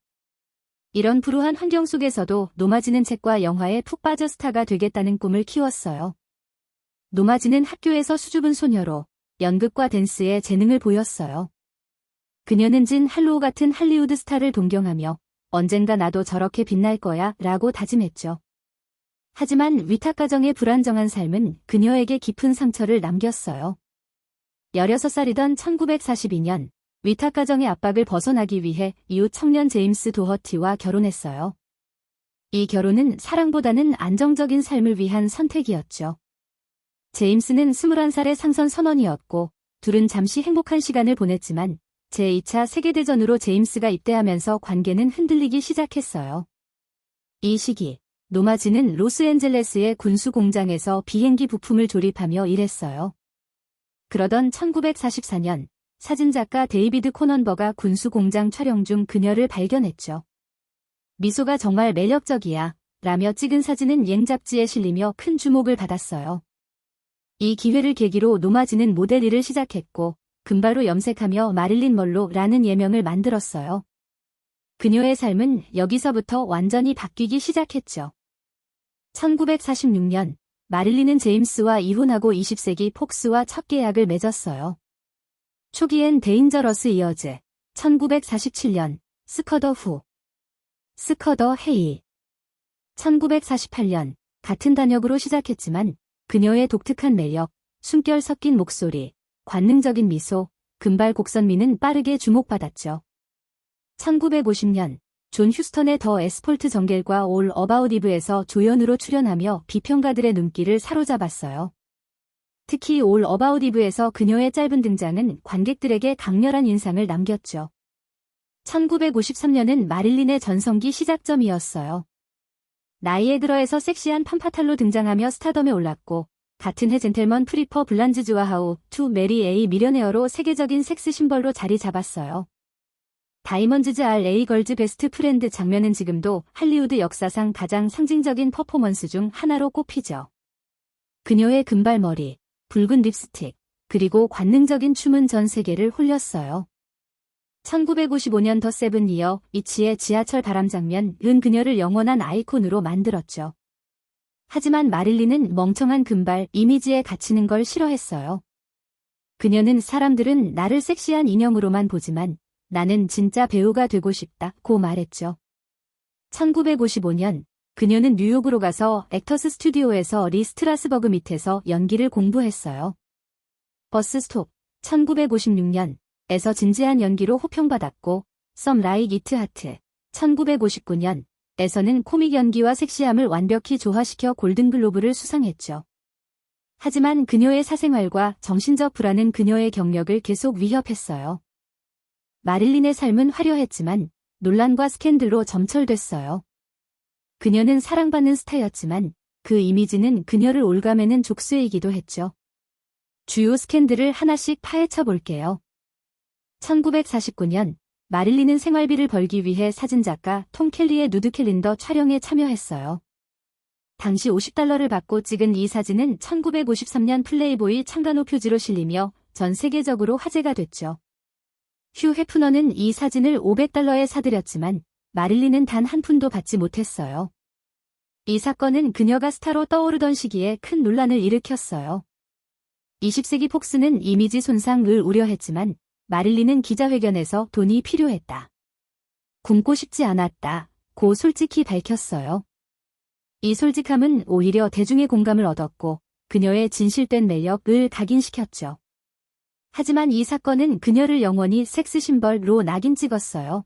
이런 불우한 환경 속에서도 노마진은 책과 영화에 푹 빠져 스타가 되겠다는 꿈을 키웠어요. 노마진은 학교에서 수줍은 소녀로 연극과 댄스에 재능을 보였어요. 그녀는 진 할로우 같은 할리우드 스타를 동경하며 언젠가 나도 저렇게 빛날 거야 라고 다짐했죠. 하지만 위탁가정의 불안정한 삶은 그녀에게 깊은 상처를 남겼어요. 16살이던 1942년, 위탁가정의 압박을 벗어나기 위해 이웃 청년 제임스 도허티와 결혼했어요. 이 결혼은 사랑보다는 안정적인 삶을 위한 선택이었죠. 제임스는 21살의 상선 선원이었고, 둘은 잠시 행복한 시간을 보냈지만, 제2차 세계대전으로 제임스가 입대하면서 관계는 흔들리기 시작했어요. 이 시기, 노마진은 로스앤젤레스의 군수 공장에서 비행기 부품을 조립하며 일했어요. 그러던 1944년, 사진작가 데이비드 코넌버가 군수 공장 촬영 중 그녀를 발견했죠. 미소가 정말 매력적이야, 라며 찍은 사진은 옌 잡지에 실리며 큰 주목을 받았어요. 이 기회를 계기로 노마진은 모델 일을 시작했고, 금바로 염색하며 마릴린 먼로라는 예명을 만들었어요. 그녀의 삶은 여기서부터 완전히 바뀌기 시작했죠. 1946년, 마릴린은 제임스와 이혼하고 20세기 폭스와 첫 계약을 맺었어요. 초기엔 데인저러스 이어즈, 1947년, 스커더 후, 스커더 헤이, 1948년, 같은 단역으로 시작했지만 그녀의 독특한 매력, 숨결 섞인 목소리, 관능적인 미소, 금발 곡선미는 빠르게 주목받았죠. 1950년, 존 휴스턴의 더 에스폴트 정겔과 올 어바웃 이브에서 조연으로 출연하며 비평가들의 눈길을 사로잡았어요. 특히 올 어바웃 이브에서 그녀의 짧은 등장은 관객들에게 강렬한 인상을 남겼죠. 1953년은 마릴린의 전성기 시작점이었어요. 나이에 들어에서 섹시한 팜파탈로 등장하며 스타덤에 올랐고 같은 해 젠틀먼 프리퍼 블란즈즈와 하우 투 메리 에이 미려네어로 세계적인 섹스 심벌로 자리 잡았어요. 다이먼즈즈 R.A. 걸즈 베스트 프렌드 장면은 지금도 할리우드 역사상 가장 상징적인 퍼포먼스 중 하나로 꼽히죠. 그녀의 금발머리, 붉은 립스틱, 그리고 관능적인 춤은 전 세계를 홀렸어요. 1955년 더 세븐 이어 이치의 지하철 바람 장면은 그녀를 영원한 아이콘으로 만들었죠. 하지만 마릴린은 멍청한 금발 이미지에 갇히는 걸 싫어했어요. 그녀는 사람들은 나를 섹시한 인형으로만 보지만 나는 진짜 배우가 되고 싶다고 말했죠. 1955년 그녀는 뉴욕으로 가서 액터스 스튜디오에서 리 스트라스버그 밑에서 연기를 공부했어요. 버스 스톱 1956년에서 진지한 연기로 호평받았고 Some Like It Hot 1959년에서는 코믹 연기와 섹시함을 완벽히 조화시켜 골든글로브를 수상했죠. 하지만 그녀의 사생활과 정신적 불안은 그녀의 경력을 계속 위협했어요. 마릴린의 삶은 화려했지만 논란과 스캔들로 점철됐어요. 그녀는 사랑받는 스타였지만 그 이미지는 그녀를 올가매는 족쇄이기도 했죠. 주요 스캔들을 하나씩 파헤쳐 볼게요. 1949년 마릴린은 생활비를 벌기 위해 사진작가 톰 켈리의 누드 캘린더 촬영에 참여했어요. 당시 $50를 받고 찍은 이 사진은 1953년 플레이보이 창간호 표지로 실리며 전 세계적으로 화제가 됐죠. 휴 해프너는 이 사진을 $500에 사들였지만 마릴린은 단 한 푼도 받지 못했어요. 이 사건은 그녀가 스타로 떠오르던 시기에 큰 논란을 일으켰어요. 20세기 폭스는 이미지 손상을 우려했지만 마릴린은 기자회견에서 돈이 필요했다. 굶고 싶지 않았다. 고 솔직히 밝혔어요. 이 솔직함은 오히려 대중의 공감을 얻었고 그녀의 진실된 매력을 각인시켰죠. 하지만 이 사건은 그녀를 영원히 섹스 심벌로 낙인 찍었어요.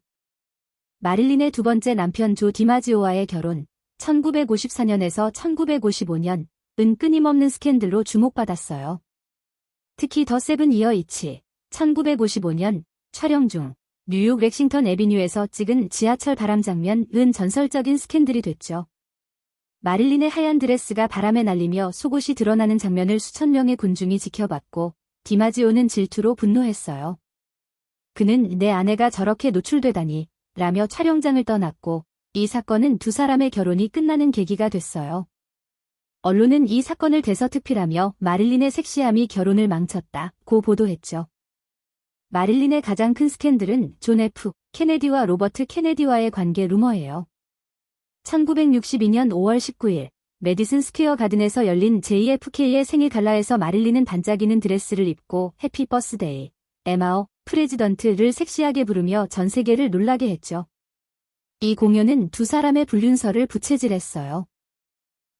마릴린의 두 번째 남편 조 디마지오와의 결혼 1954년에서 1955년은 끊임없는 스캔들로 주목받았어요. 특히 더 세븐 이어 이치 1955년 촬영 중 뉴욕 렉싱턴 애비뉴에서 찍은 지하철 바람 장면은 전설적인 스캔들이 됐죠. 마릴린의 하얀 드레스가 바람에 날리며 속옷이 드러나는 장면을 수천 명의 군중이 지켜봤고 디마지오는 질투로 분노했어요. 그는 내 아내가 저렇게 노출되다니 라며 촬영장을 떠났고 이 사건은 두 사람의 결혼이 끝나는 계기가 됐어요. 언론은 이 사건을 대서특필하며 마릴린의 섹시함이 결혼을 망쳤다고 보도했죠. 마릴린의 가장 큰 스캔들은 존 F. 케네디와 로버트 케네디와의 관계 루머예요. 1962년 5월 19일 메디슨 스퀘어 가든에서 열린 JFK의 생일 갈라에서 마릴린은 반짝이는 드레스를 입고 해피 버스데이, 에마어, 프레지던트를 섹시하게 부르며 전 세계를 놀라게 했죠. 이 공연은 두 사람의 불륜설을 부채질했어요.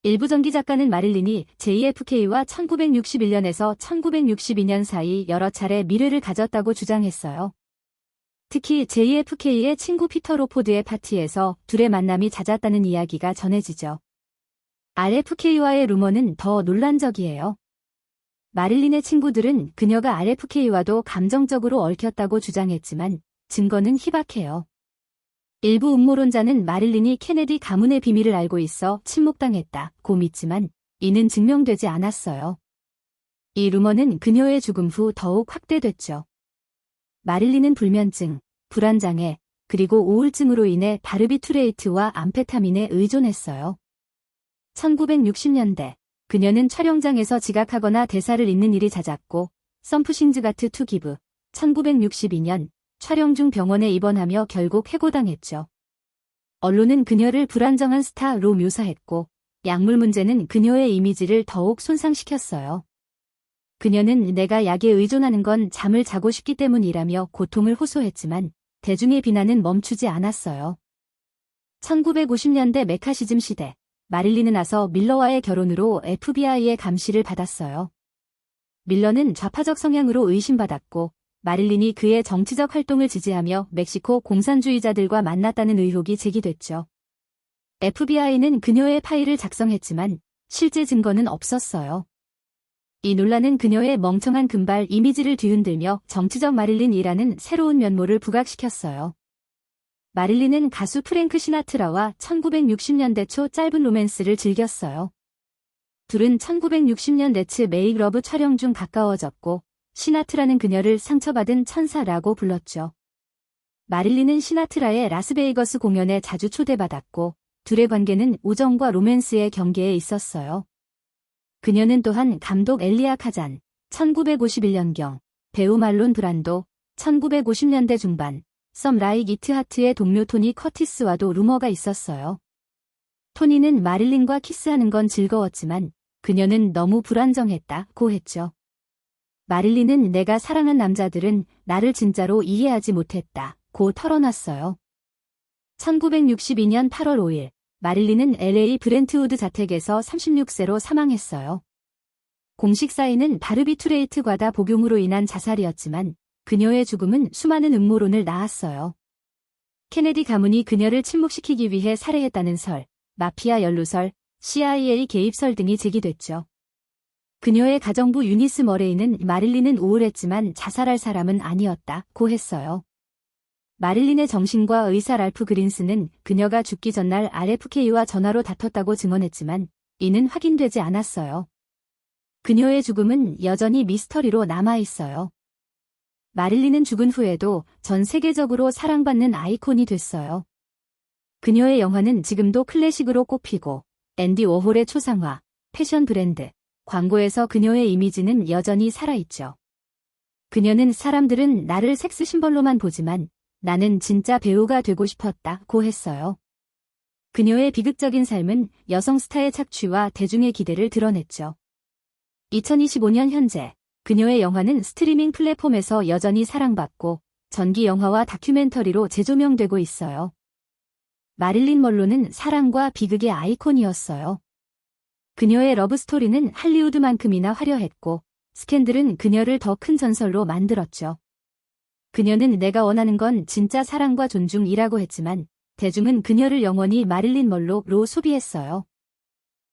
일부 전기 작가는 마릴린이 JFK와 1961년에서 1962년 사이 여러 차례 미래를 가졌다고 주장했어요. 특히 JFK의 친구 피터 로포드의 파티에서 둘의 만남이 잦았다는 이야기가 전해지죠. RFK와의 루머는 더 논란적이에요. 마릴린의 친구들은 그녀가 RFK와도 감정적으로 얽혔다고 주장했지만 증거는 희박해요. 일부 음모론자는 마릴린이 케네디 가문의 비밀을 알고 있어 침묵당했다고 믿지만 이는 증명되지 않았어요. 이 루머는 그녀의 죽음 후 더욱 확대됐죠. 마릴린은 불면증, 불안장애, 그리고 우울증으로 인해 바르비투레이트와 암페타민에 의존했어요. 1960년대 그녀는 촬영장에서 지각하거나 대사를 잊는 일이 잦았고 썸프싱즈 가트 투 기브 1962년 촬영 중 병원에 입원하며 결국 해고당했죠. 언론은 그녀를 불안정한 스타로 묘사했고 약물 문제는 그녀의 이미지를 더욱 손상시켰어요. 그녀는 내가 약에 의존하는 건 잠을 자고 싶기 때문이라며 고통을 호소했지만 대중의 비난은 멈추지 않았어요. 1950년대 메카시즘 시대 마릴린은 나서 밀러와의 결혼으로 FBI의 감시를 받았어요. 밀러는 좌파적 성향으로 의심받았고 마릴린이 그의 정치적 활동을 지지하며 멕시코 공산주의자들과 만났다는 의혹이 제기됐죠. FBI는 그녀의 파일을 작성했지만 실제 증거는 없었어요. 이 논란은 그녀의 멍청한 금발 이미지를 뒤흔들며 정치적 마릴린이라는 새로운 면모를 부각시켰어요. 마릴린은 가수 프랭크 시나트라와 1960년대 초 짧은 로맨스를 즐겼어요. 둘은 1960년 네츠 메이크 러브 촬영 중 가까워졌고 시나트라는 그녀를 상처받은 천사라고 불렀죠. 마릴린은 시나트라의 라스베이거스 공연에 자주 초대받았고 둘의 관계는 우정과 로맨스의 경계에 있었어요. 그녀는 또한 감독 엘리아 카잔, 1951년경, 배우 말론 브란도, 1950년대 중반, Some Like It Hot의 동료 토니 커티스와도 루머가 있었어요. 토니는 마릴린과 키스하는 건 즐거웠지만 그녀는 너무 불안정했다고 했죠. 마릴린은 내가 사랑한 남자들은 나를 진짜로 이해하지 못했다고 털어놨어요. 1962년 8월 5일 마릴린은 LA 브렌트우드 자택에서 36세로 사망했어요. 공식 사인은 바르비투레이트 과다 복용으로 인한 자살이었지만 그녀의 죽음은 수많은 음모론을 낳았어요. 케네디 가문이 그녀를 침묵시키기 위해 살해했다는 설, 마피아 연루설, CIA 개입설 등이 제기됐죠. 그녀의 가정부 유니스 머레이는 마릴린은 우울했지만 자살할 사람은 아니었다고 했어요. 마릴린의 정신과 의사 랄프 그린스는 그녀가 죽기 전날 RFK와 전화로 다퉜다고 증언했지만 이는 확인되지 않았어요. 그녀의 죽음은 여전히 미스터리로 남아있어요. 마릴린은 죽은 후에도 전 세계적으로 사랑받는 아이콘이 됐어요. 그녀의 영화는 지금도 클래식으로 꼽히고 앤디 워홀의 초상화, 패션 브랜드, 광고에서 그녀의 이미지는 여전히 살아있죠. 그녀는 사람들은 나를 섹스 심벌로만 보지만 나는 진짜 배우가 되고 싶었다고 했어요. 그녀의 비극적인 삶은 여성 스타의 착취와 대중의 기대를 드러냈죠. 2025년 현재 그녀의 영화는 스트리밍 플랫폼에서 여전히 사랑받고 전기 영화와 다큐멘터리로 재조명되고 있어요. 마릴린 먼로는 사랑과 비극의 아이콘이었어요. 그녀의 러브스토리는 할리우드만큼이나 화려했고 스캔들은 그녀를 더 큰 전설로 만들었죠. 그녀는 내가 원하는 건 진짜 사랑과 존중이라고 했지만 대중은 그녀를 영원히 마릴린 먼로로 소비했어요.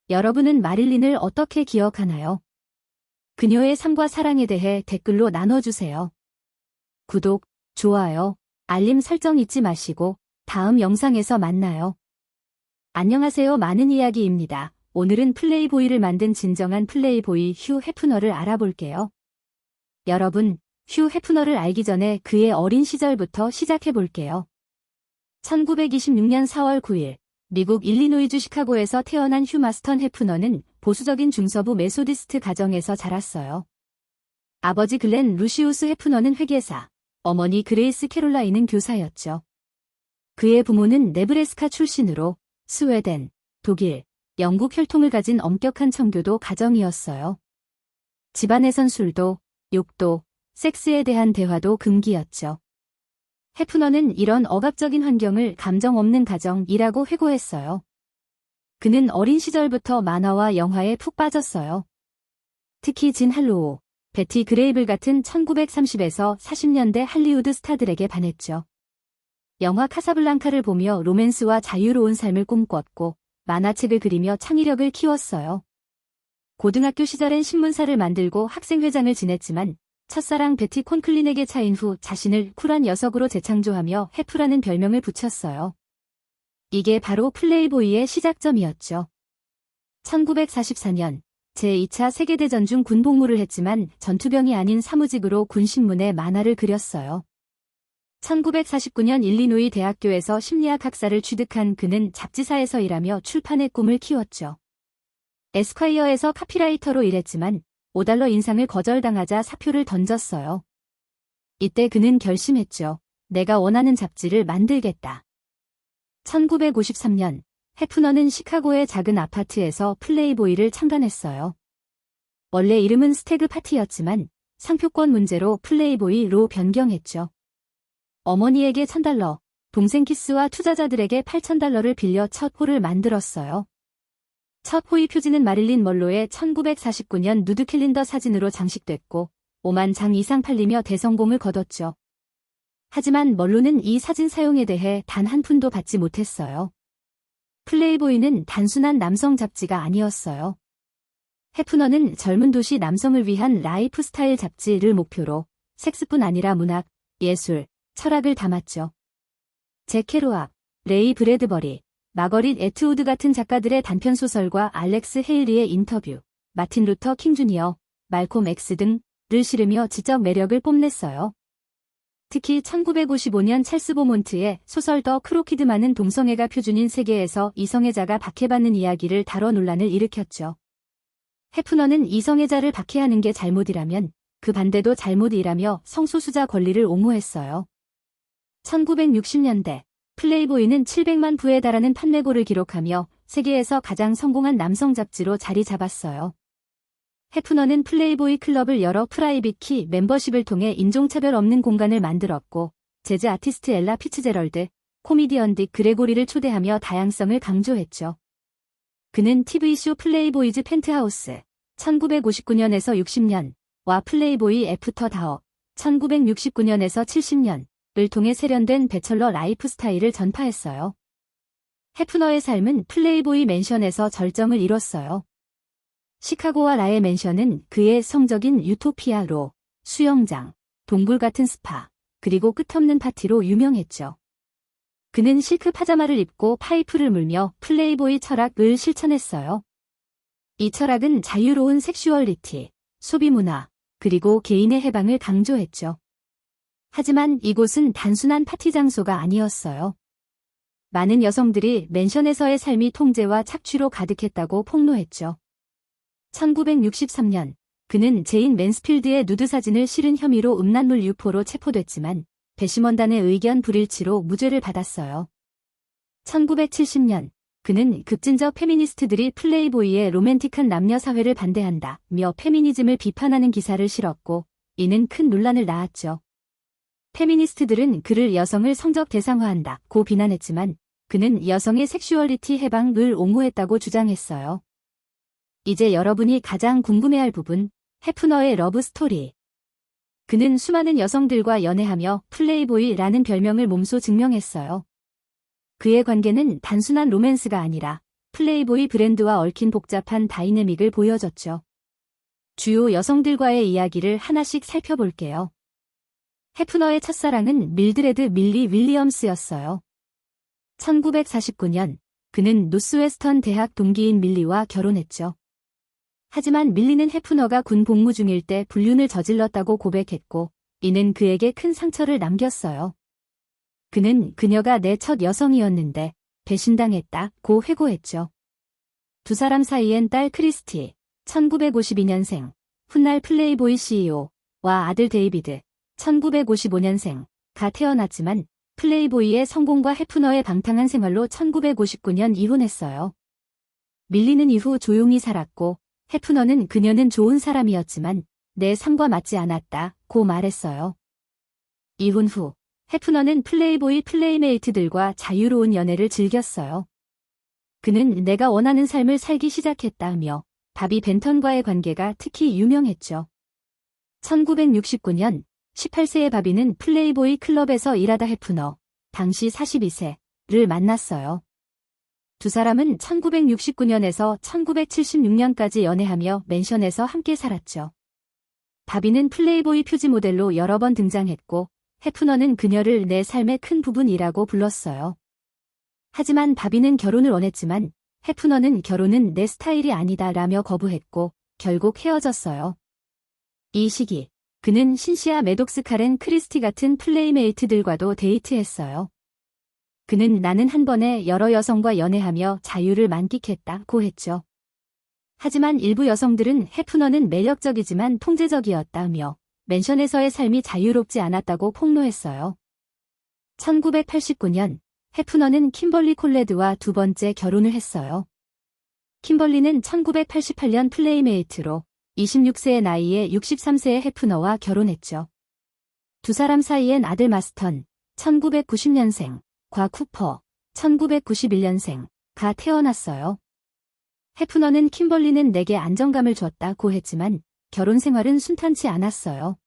여러분은 마릴린을 어떻게 기억하나요? 그녀의 삶과 사랑에 대해 댓글로 나눠주세요. 구독, 좋아요, 알림 설정 잊지 마시고 다음 영상에서 만나요. 안녕하세요. 많은 이야기입니다. 오늘은 플레이보이를 만든 진정한 플레이보이 휴 해프너를 알아볼게요. 여러분, 휴 해프너를 알기 전에 그의 어린 시절부터 시작해볼게요. 1926년 4월 9일, 미국 일리노이주 시카고에서 태어난 휴 마스턴 해프너는 보수적인 중서부 메소디스트 가정에서 자랐어요. 아버지 글렌 루시우스 해프너는 회계사, 어머니 그레이스 캐롤라인은 교사였죠. 그의 부모는 네브래스카 출신으로 스웨덴, 독일, 영국 혈통을 가진 엄격한 청교도 가정이었어요. 집안에선 술도, 욕도, 섹스에 대한 대화도 금기였죠. 해프너는 이런 억압적인 환경을 감정 없는 가정이라고 회고했어요. 그는 어린 시절부터 만화와 영화에 푹 빠졌어요. 특히 진 할로우, 베티 그레이블 같은 1930에서 40년대 할리우드 스타들에게 반했죠. 영화 카사블랑카를 보며 로맨스와 자유로운 삶을 꿈꿨고 만화책을 그리며 창의력을 키웠어요. 고등학교 시절엔 신문사를 만들고 학생회장을 지냈지만 첫사랑 베티 콘클린에게 차인 후 자신을 쿨한 녀석으로 재창조하며 해프라는 별명을 붙였어요. 이게 바로 플레이보이의 시작점이었죠. 1944년 제2차 세계대전 중 군복무를 했지만 전투병이 아닌 사무직으로 군신문에 만화를 그렸어요. 1949년 일리노이 대학교에서 심리학 학사를 취득한 그는 잡지사에서 일하며 출판의 꿈을 키웠죠. 에스콰이어에서 카피라이터로 일했지만 $5 인상을 거절당하자 사표를 던졌어요. 이때 그는 결심했죠. 내가 원하는 잡지를 만들겠다. 1953년 해프너는 시카고의 작은 아파트에서 플레이보이를 창간했어요. 원래 이름은 스태그 파티였지만 상표권 문제로 플레이보이로 변경했죠. 어머니에게 $1,000, 동생 키스와 투자자들에게 $8,000를 빌려 첫 호를 만들었어요. 첫 호의 표지는 마릴린 먼로의 1949년 누드 캘린더 사진으로 장식됐고 5만 장 이상 팔리며 대성공을 거뒀죠. 하지만 먼로는 이 사진 사용에 대해 단 한 푼도 받지 못했어요. 플레이보이는 단순한 남성 잡지가 아니었어요. 해프너는 젊은 도시 남성을 위한 라이프 스타일 잡지를 목표로 섹스뿐 아니라 문학, 예술, 철학을 담았죠. 잭 케루악, 레이 브래드버리, 마거릿 애트우드 같은 작가들의 단편소설과 알렉스 헤일리의 인터뷰, 마틴 루터 킹 주니어, 말콤 X 등을 실으며 지적 매력을 뽐냈어요. 특히 1955년 찰스 보몬트의 소설 더 크로키드만은 동성애가 표준인 세계에서 이성애자가 박해받는 이야기를 다뤄 논란을 일으켰죠. 해프너는 이성애자를 박해하는 게 잘못이라면 그 반대도 잘못이라며 성소수자 권리를 옹호했어요. 1960년대 플레이보이는 700만 부에 달하는 판매고를 기록하며 세계에서 가장 성공한 남성 잡지로 자리 잡았어요. 해프너는 플레이보이 클럽을 열어 프라이빗 키 멤버십을 통해 인종차별 없는 공간을 만들었고 재즈 아티스트 엘라 피츠제럴드, 코미디언 딕 그레고리를 초대하며 다양성을 강조했죠. 그는 TV쇼 플레이보이즈 펜트하우스 1959년에서 60년와 플레이보이 애프터 다워 1969년에서 70년을 통해 세련된 배철러 라이프 스타일을 전파했어요. 해프너의 삶은 플레이보이 맨션에서 절정을 이뤘어요. 시카고와 라의 맨션은 그의 성적인 유토피아로 수영장, 동굴 같은 스파, 그리고 끝없는 파티로 유명했죠. 그는 실크 파자마를 입고 파이프를 물며 플레이보이 철학을 실천했어요. 이 철학은 자유로운 섹슈얼리티, 소비문화, 그리고 개인의 해방을 강조했죠. 하지만 이곳은 단순한 파티 장소가 아니었어요. 많은 여성들이 맨션에서의 삶이 통제와 착취로 가득했다고 폭로했죠. 1963년, 그는 제인 맨스필드의 누드 사진을 실은 혐의로 음란물 유포로 체포됐지만 배심원단의 의견 불일치로 무죄를 받았어요. 1970년, 그는 급진적 페미니스트들이 플레이보이의 로맨틱한 남녀 사회를 반대한다며 페미니즘을 비판하는 기사를 실었고, 이는 큰 논란을 낳았죠. 페미니스트들은 그를 여성을 성적 대상화한다고 비난했지만, 그는 여성의 섹슈얼리티 해방을 옹호했다고 주장했어요. 이제 여러분이 가장 궁금해할 부분, 해프너의 러브 스토리. 그는 수많은 여성들과 연애하며 플레이보이라는 별명을 몸소 증명했어요. 그의 관계는 단순한 로맨스가 아니라 플레이보이 브랜드와 얽힌 복잡한 다이내믹을 보여줬죠. 주요 여성들과의 이야기를 하나씩 살펴볼게요. 해프너의 첫사랑은 밀드레드 밀리 윌리엄스였어요. 1949년, 그는 노스웨스턴 대학 동기인 밀리와 결혼했죠. 하지만 밀리는 해프너가 군 복무 중일 때 불륜을 저질렀다고 고백했고, 이는 그에게 큰 상처를 남겼어요. 그는 그녀가 내 첫 여성이었는데 배신당했다고 회고했죠. 두 사람 사이엔 딸 크리스티, 1952년생, 훗날 플레이보이 CEO와 아들 데이비드, 1955년생가 태어났지만 플레이보이의 성공과 해프너의 방탕한 생활로 1959년 이혼했어요. 밀리는 이후 조용히 살았고 해프너는 그녀는 좋은 사람이었지만 내 삶과 맞지 않았다고 말했어요. 이혼 후 해프너는 플레이보이 플레이메이트들과 자유로운 연애를 즐겼어요. 그는 내가 원하는 삶을 살기 시작했다며 바비 벤턴과의 관계가 특히 유명했죠. 1969년 18세의 바비는 플레이보이 클럽에서 일하다 해프너, 당시 42세를 만났어요. 두 사람은 1969년에서 1976년까지 연애하며 맨션에서 함께 살았죠. 바비는 플레이보이 표지 모델로 여러 번 등장했고 해프너는 그녀를 내 삶의 큰 부분이라고 불렀어요. 하지만 바비는 결혼을 원했지만 해프너는 결혼은 내 스타일이 아니다라며 거부했고 결국 헤어졌어요. 이 시기 그는 신시아 매독스 카렌 크리스티 같은 플레이메이트들과도 데이트했어요. 그는 나는 한 번에 여러 여성과 연애하며 자유를 만끽했다고 했죠. 하지만 일부 여성들은 해프너는 매력적이지만 통제적이었다며 맨션에서의 삶이 자유롭지 않았다고 폭로했어요. 1989년 해프너는 kimberly 콜레드와 두 번째 결혼을 했어요. kimberly는 1988년 플레이메이트로 26세의 나이에 63세의 해프너와 결혼했죠. 두 사람 사이엔 아들 마스턴, 1990년생과 쿠퍼, 1991년생가 태어났어요. 해프너는 kimberly는 내게 안정감을 줬다고 했지만 결혼 생활은 순탄치 않았어요.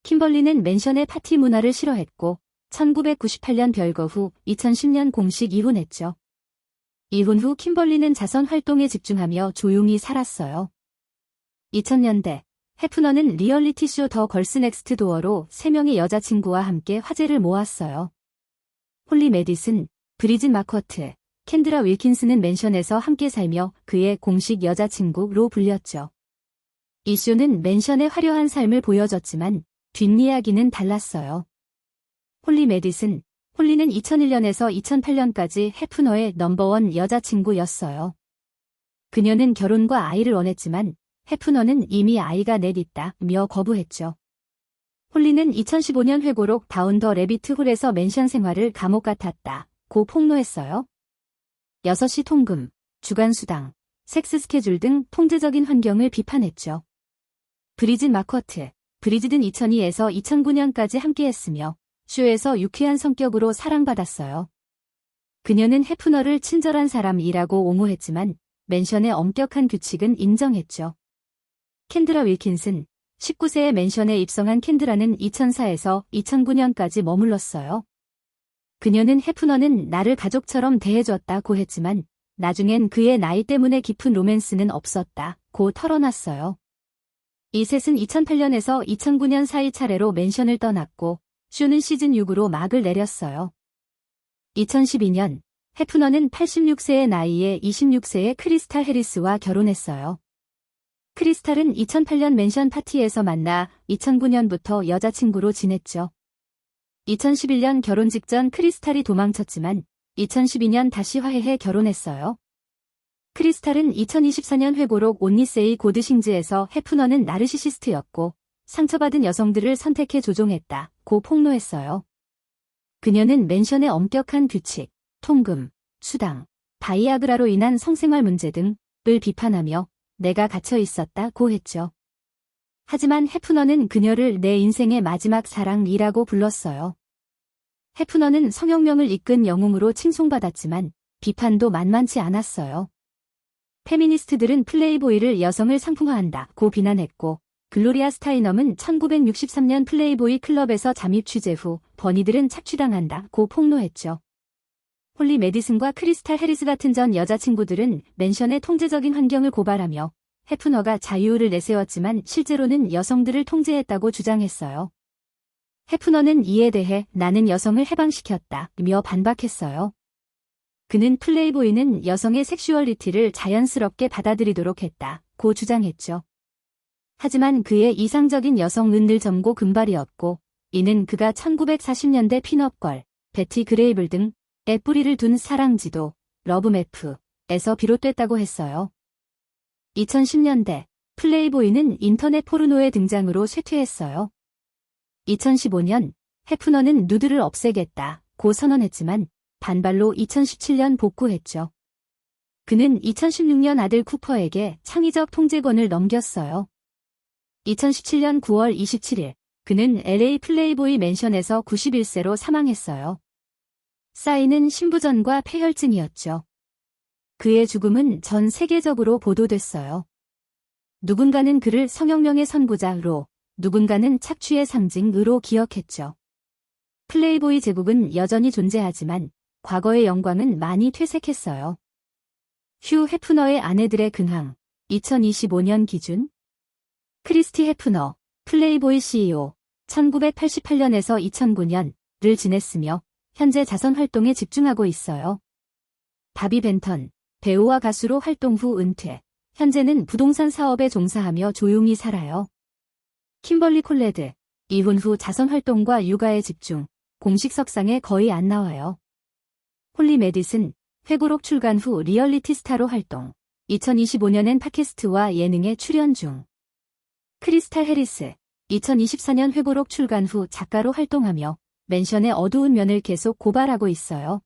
kimberly는 맨션의 파티 문화를 싫어했고 1998년 별거 후 2010년 공식 이혼했죠. 이혼 후 kimberly는 자선 활동에 집중하며 조용히 살았어요. 2000년대 해프너는 리얼리티쇼 더 걸스 넥스트 도어로 3명의 여자친구와 함께 화제를 모았어요. 홀리 메디슨, 브리짓 마커트, 캔드라 윌킨스는 맨션에서 함께 살며 그의 공식 여자친구로 불렸죠. 이 쇼는 맨션의 화려한 삶을 보여줬지만 뒷이야기는 달랐어요. 홀리 메디슨, 홀리는 2001년에서 2008년까지 해프너의 넘버원 여자친구였어요. 그녀는 결혼과 아이를 원했지만 해프너는 이미 아이가 넷 있다며 거부했죠. 홀리는 2015년 회고록 다운 더 레비트 홀에서 맨션 생활을 감옥 같았다고 폭로했어요. 6시 통금, 주간 수당, 섹스 스케줄 등 통제적인 환경을 비판했죠. 브리짓 마커트, 브리짓은 2002에서 2009년까지 함께했으며 쇼에서 유쾌한 성격으로 사랑받았어요. 그녀는 해프너를 친절한 사람이라고 옹호했지만 맨션의 엄격한 규칙은 인정했죠. 캔드라 윌킨슨, 19세에 맨션에 입성한 캔드라는 2004에서 2009년까지 머물렀어요. 그녀는 해프너는 나를 가족처럼 대해줬다고 했지만 나중엔 그의 나이 때문에 깊은 로맨스는 없었다고 털어놨어요. 이 셋은 2008년에서 2009년 사이 차례로 맨션을 떠났고 쇼는 시즌 6으로 막을 내렸어요. 2012년 해프너는 86세의 나이에 26세의 크리스탈 해리스와 결혼했어요. 크리스탈은 2008년 맨션 파티에서 만나 2009년부터 여자친구로 지냈죠. 2011년 결혼 직전 크리스탈이 도망쳤지만 2012년 다시 화해해 결혼했어요. 크리스탈은 2024년 회고록 온니세이 고드싱즈에서 해프너는 나르시시스트였고 상처받은 여성들을 선택해 조종했다고 폭로했어요. 그녀는 맨션의 엄격한 규칙, 통금, 수당, 바이아그라로 인한 성생활 문제 등을 비판하며 내가 갇혀 있었다고 했죠. 하지만 해프너는 그녀를 내 인생의 마지막 사랑이라고 불렀어요. 해프너는 성혁명을 이끈 영웅으로 칭송받았지만 비판도 만만치 않았어요. 페미니스트들은 플레이보이를 여성을 상품화한다고 비난했고 글로리아 스타이넘은 1963년 플레이보이 클럽에서 잠입 취재 후 버니들은 착취당한다고 폭로했죠. 홀리 메디슨과 크리스탈 해리스 같은 전 여자친구들은 맨션의 통제적인 환경을 고발하며 해프너가 자유를 내세웠지만 실제로는 여성들을 통제했다고 주장했어요. 해프너는 이에 대해 나는 여성을 해방시켰다며 반박했어요. 그는 플레이보이는 여성의 섹슈얼리티를 자연스럽게 받아들이도록 했다고 주장했죠. 하지만 그의 이상적인 여성은 늘 젊고 금발이었고 이는 그가 1940년대 핀업걸, 베티 그레이블 등에 뿌리를 둔 사랑지도, 러브매프에서 비롯됐다고 했어요. 2010년대 플레이보이는 인터넷 포르노의 등장으로 쇠퇴했어요. 2015년 해프너는 누드를 없애겠다고 선언했지만 반발로 2017년 복구했죠. 그는 2016년 아들 쿠퍼에게 창의적 통제권을 넘겼어요. 2017년 9월 27일 그는 LA 플레이보이 맨션에서 91세로 사망했어요. 쌓이는 신부전과 폐혈증이었죠. 그의 죽음은 전 세계적으로 보도됐어요. 누군가는 그를 성혁명의 선구자로, 누군가는 착취의 상징으로 기억했죠. 플레이보이 제국은 여전히 존재하지만 과거의 영광은 많이 퇴색했어요. 휴 해프너의 아내들의 근황, 2025년 기준 크리스티 해프너, 플레이보이 CEO, 1988년에서 2009년을 지냈으며 현재 자선 활동에 집중하고 있어요. 바비 벤턴, 배우와 가수로 활동 후 은퇴, 현재는 부동산 사업에 종사하며 조용히 살아요. 킴벌리 콜레드, 이혼 후 자선 활동과 육아에 집중, 공식 석상에 거의 안 나와요. 홀리 메디슨, 회고록 출간 후 리얼리티 스타로 활동, 2025년엔 팟캐스트와 예능에 출연 중. 크리스탈 해리스, 2024년 회고록 출간 후 작가로 활동하며 맨션의 어두운 면을 계속 고발하고 있어요.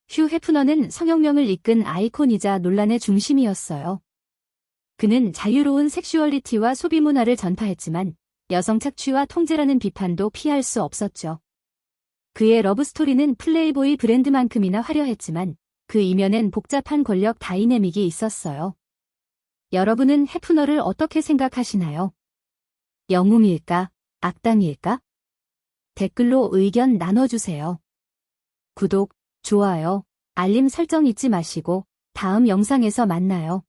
휴 해프너는 성혁명을 이끈 아이콘이자 논란의 중심이었어요. 그는 자유로운 섹슈얼리티와 소비 문화를 전파했지만 여성 착취와 통제라는 비판도 피할 수 없었죠. 그의 러브스토리는 플레이보이 브랜드만큼이나 화려했지만 그 이면엔 복잡한 권력 다이내믹이 있었어요. 여러분은 해프너를 어떻게 생각하시나요? 영웅일까? 악당일까? 댓글로 의견 나눠주세요. 구독, 좋아요, 알림 설정 잊지 마시고 다음 영상에서 만나요.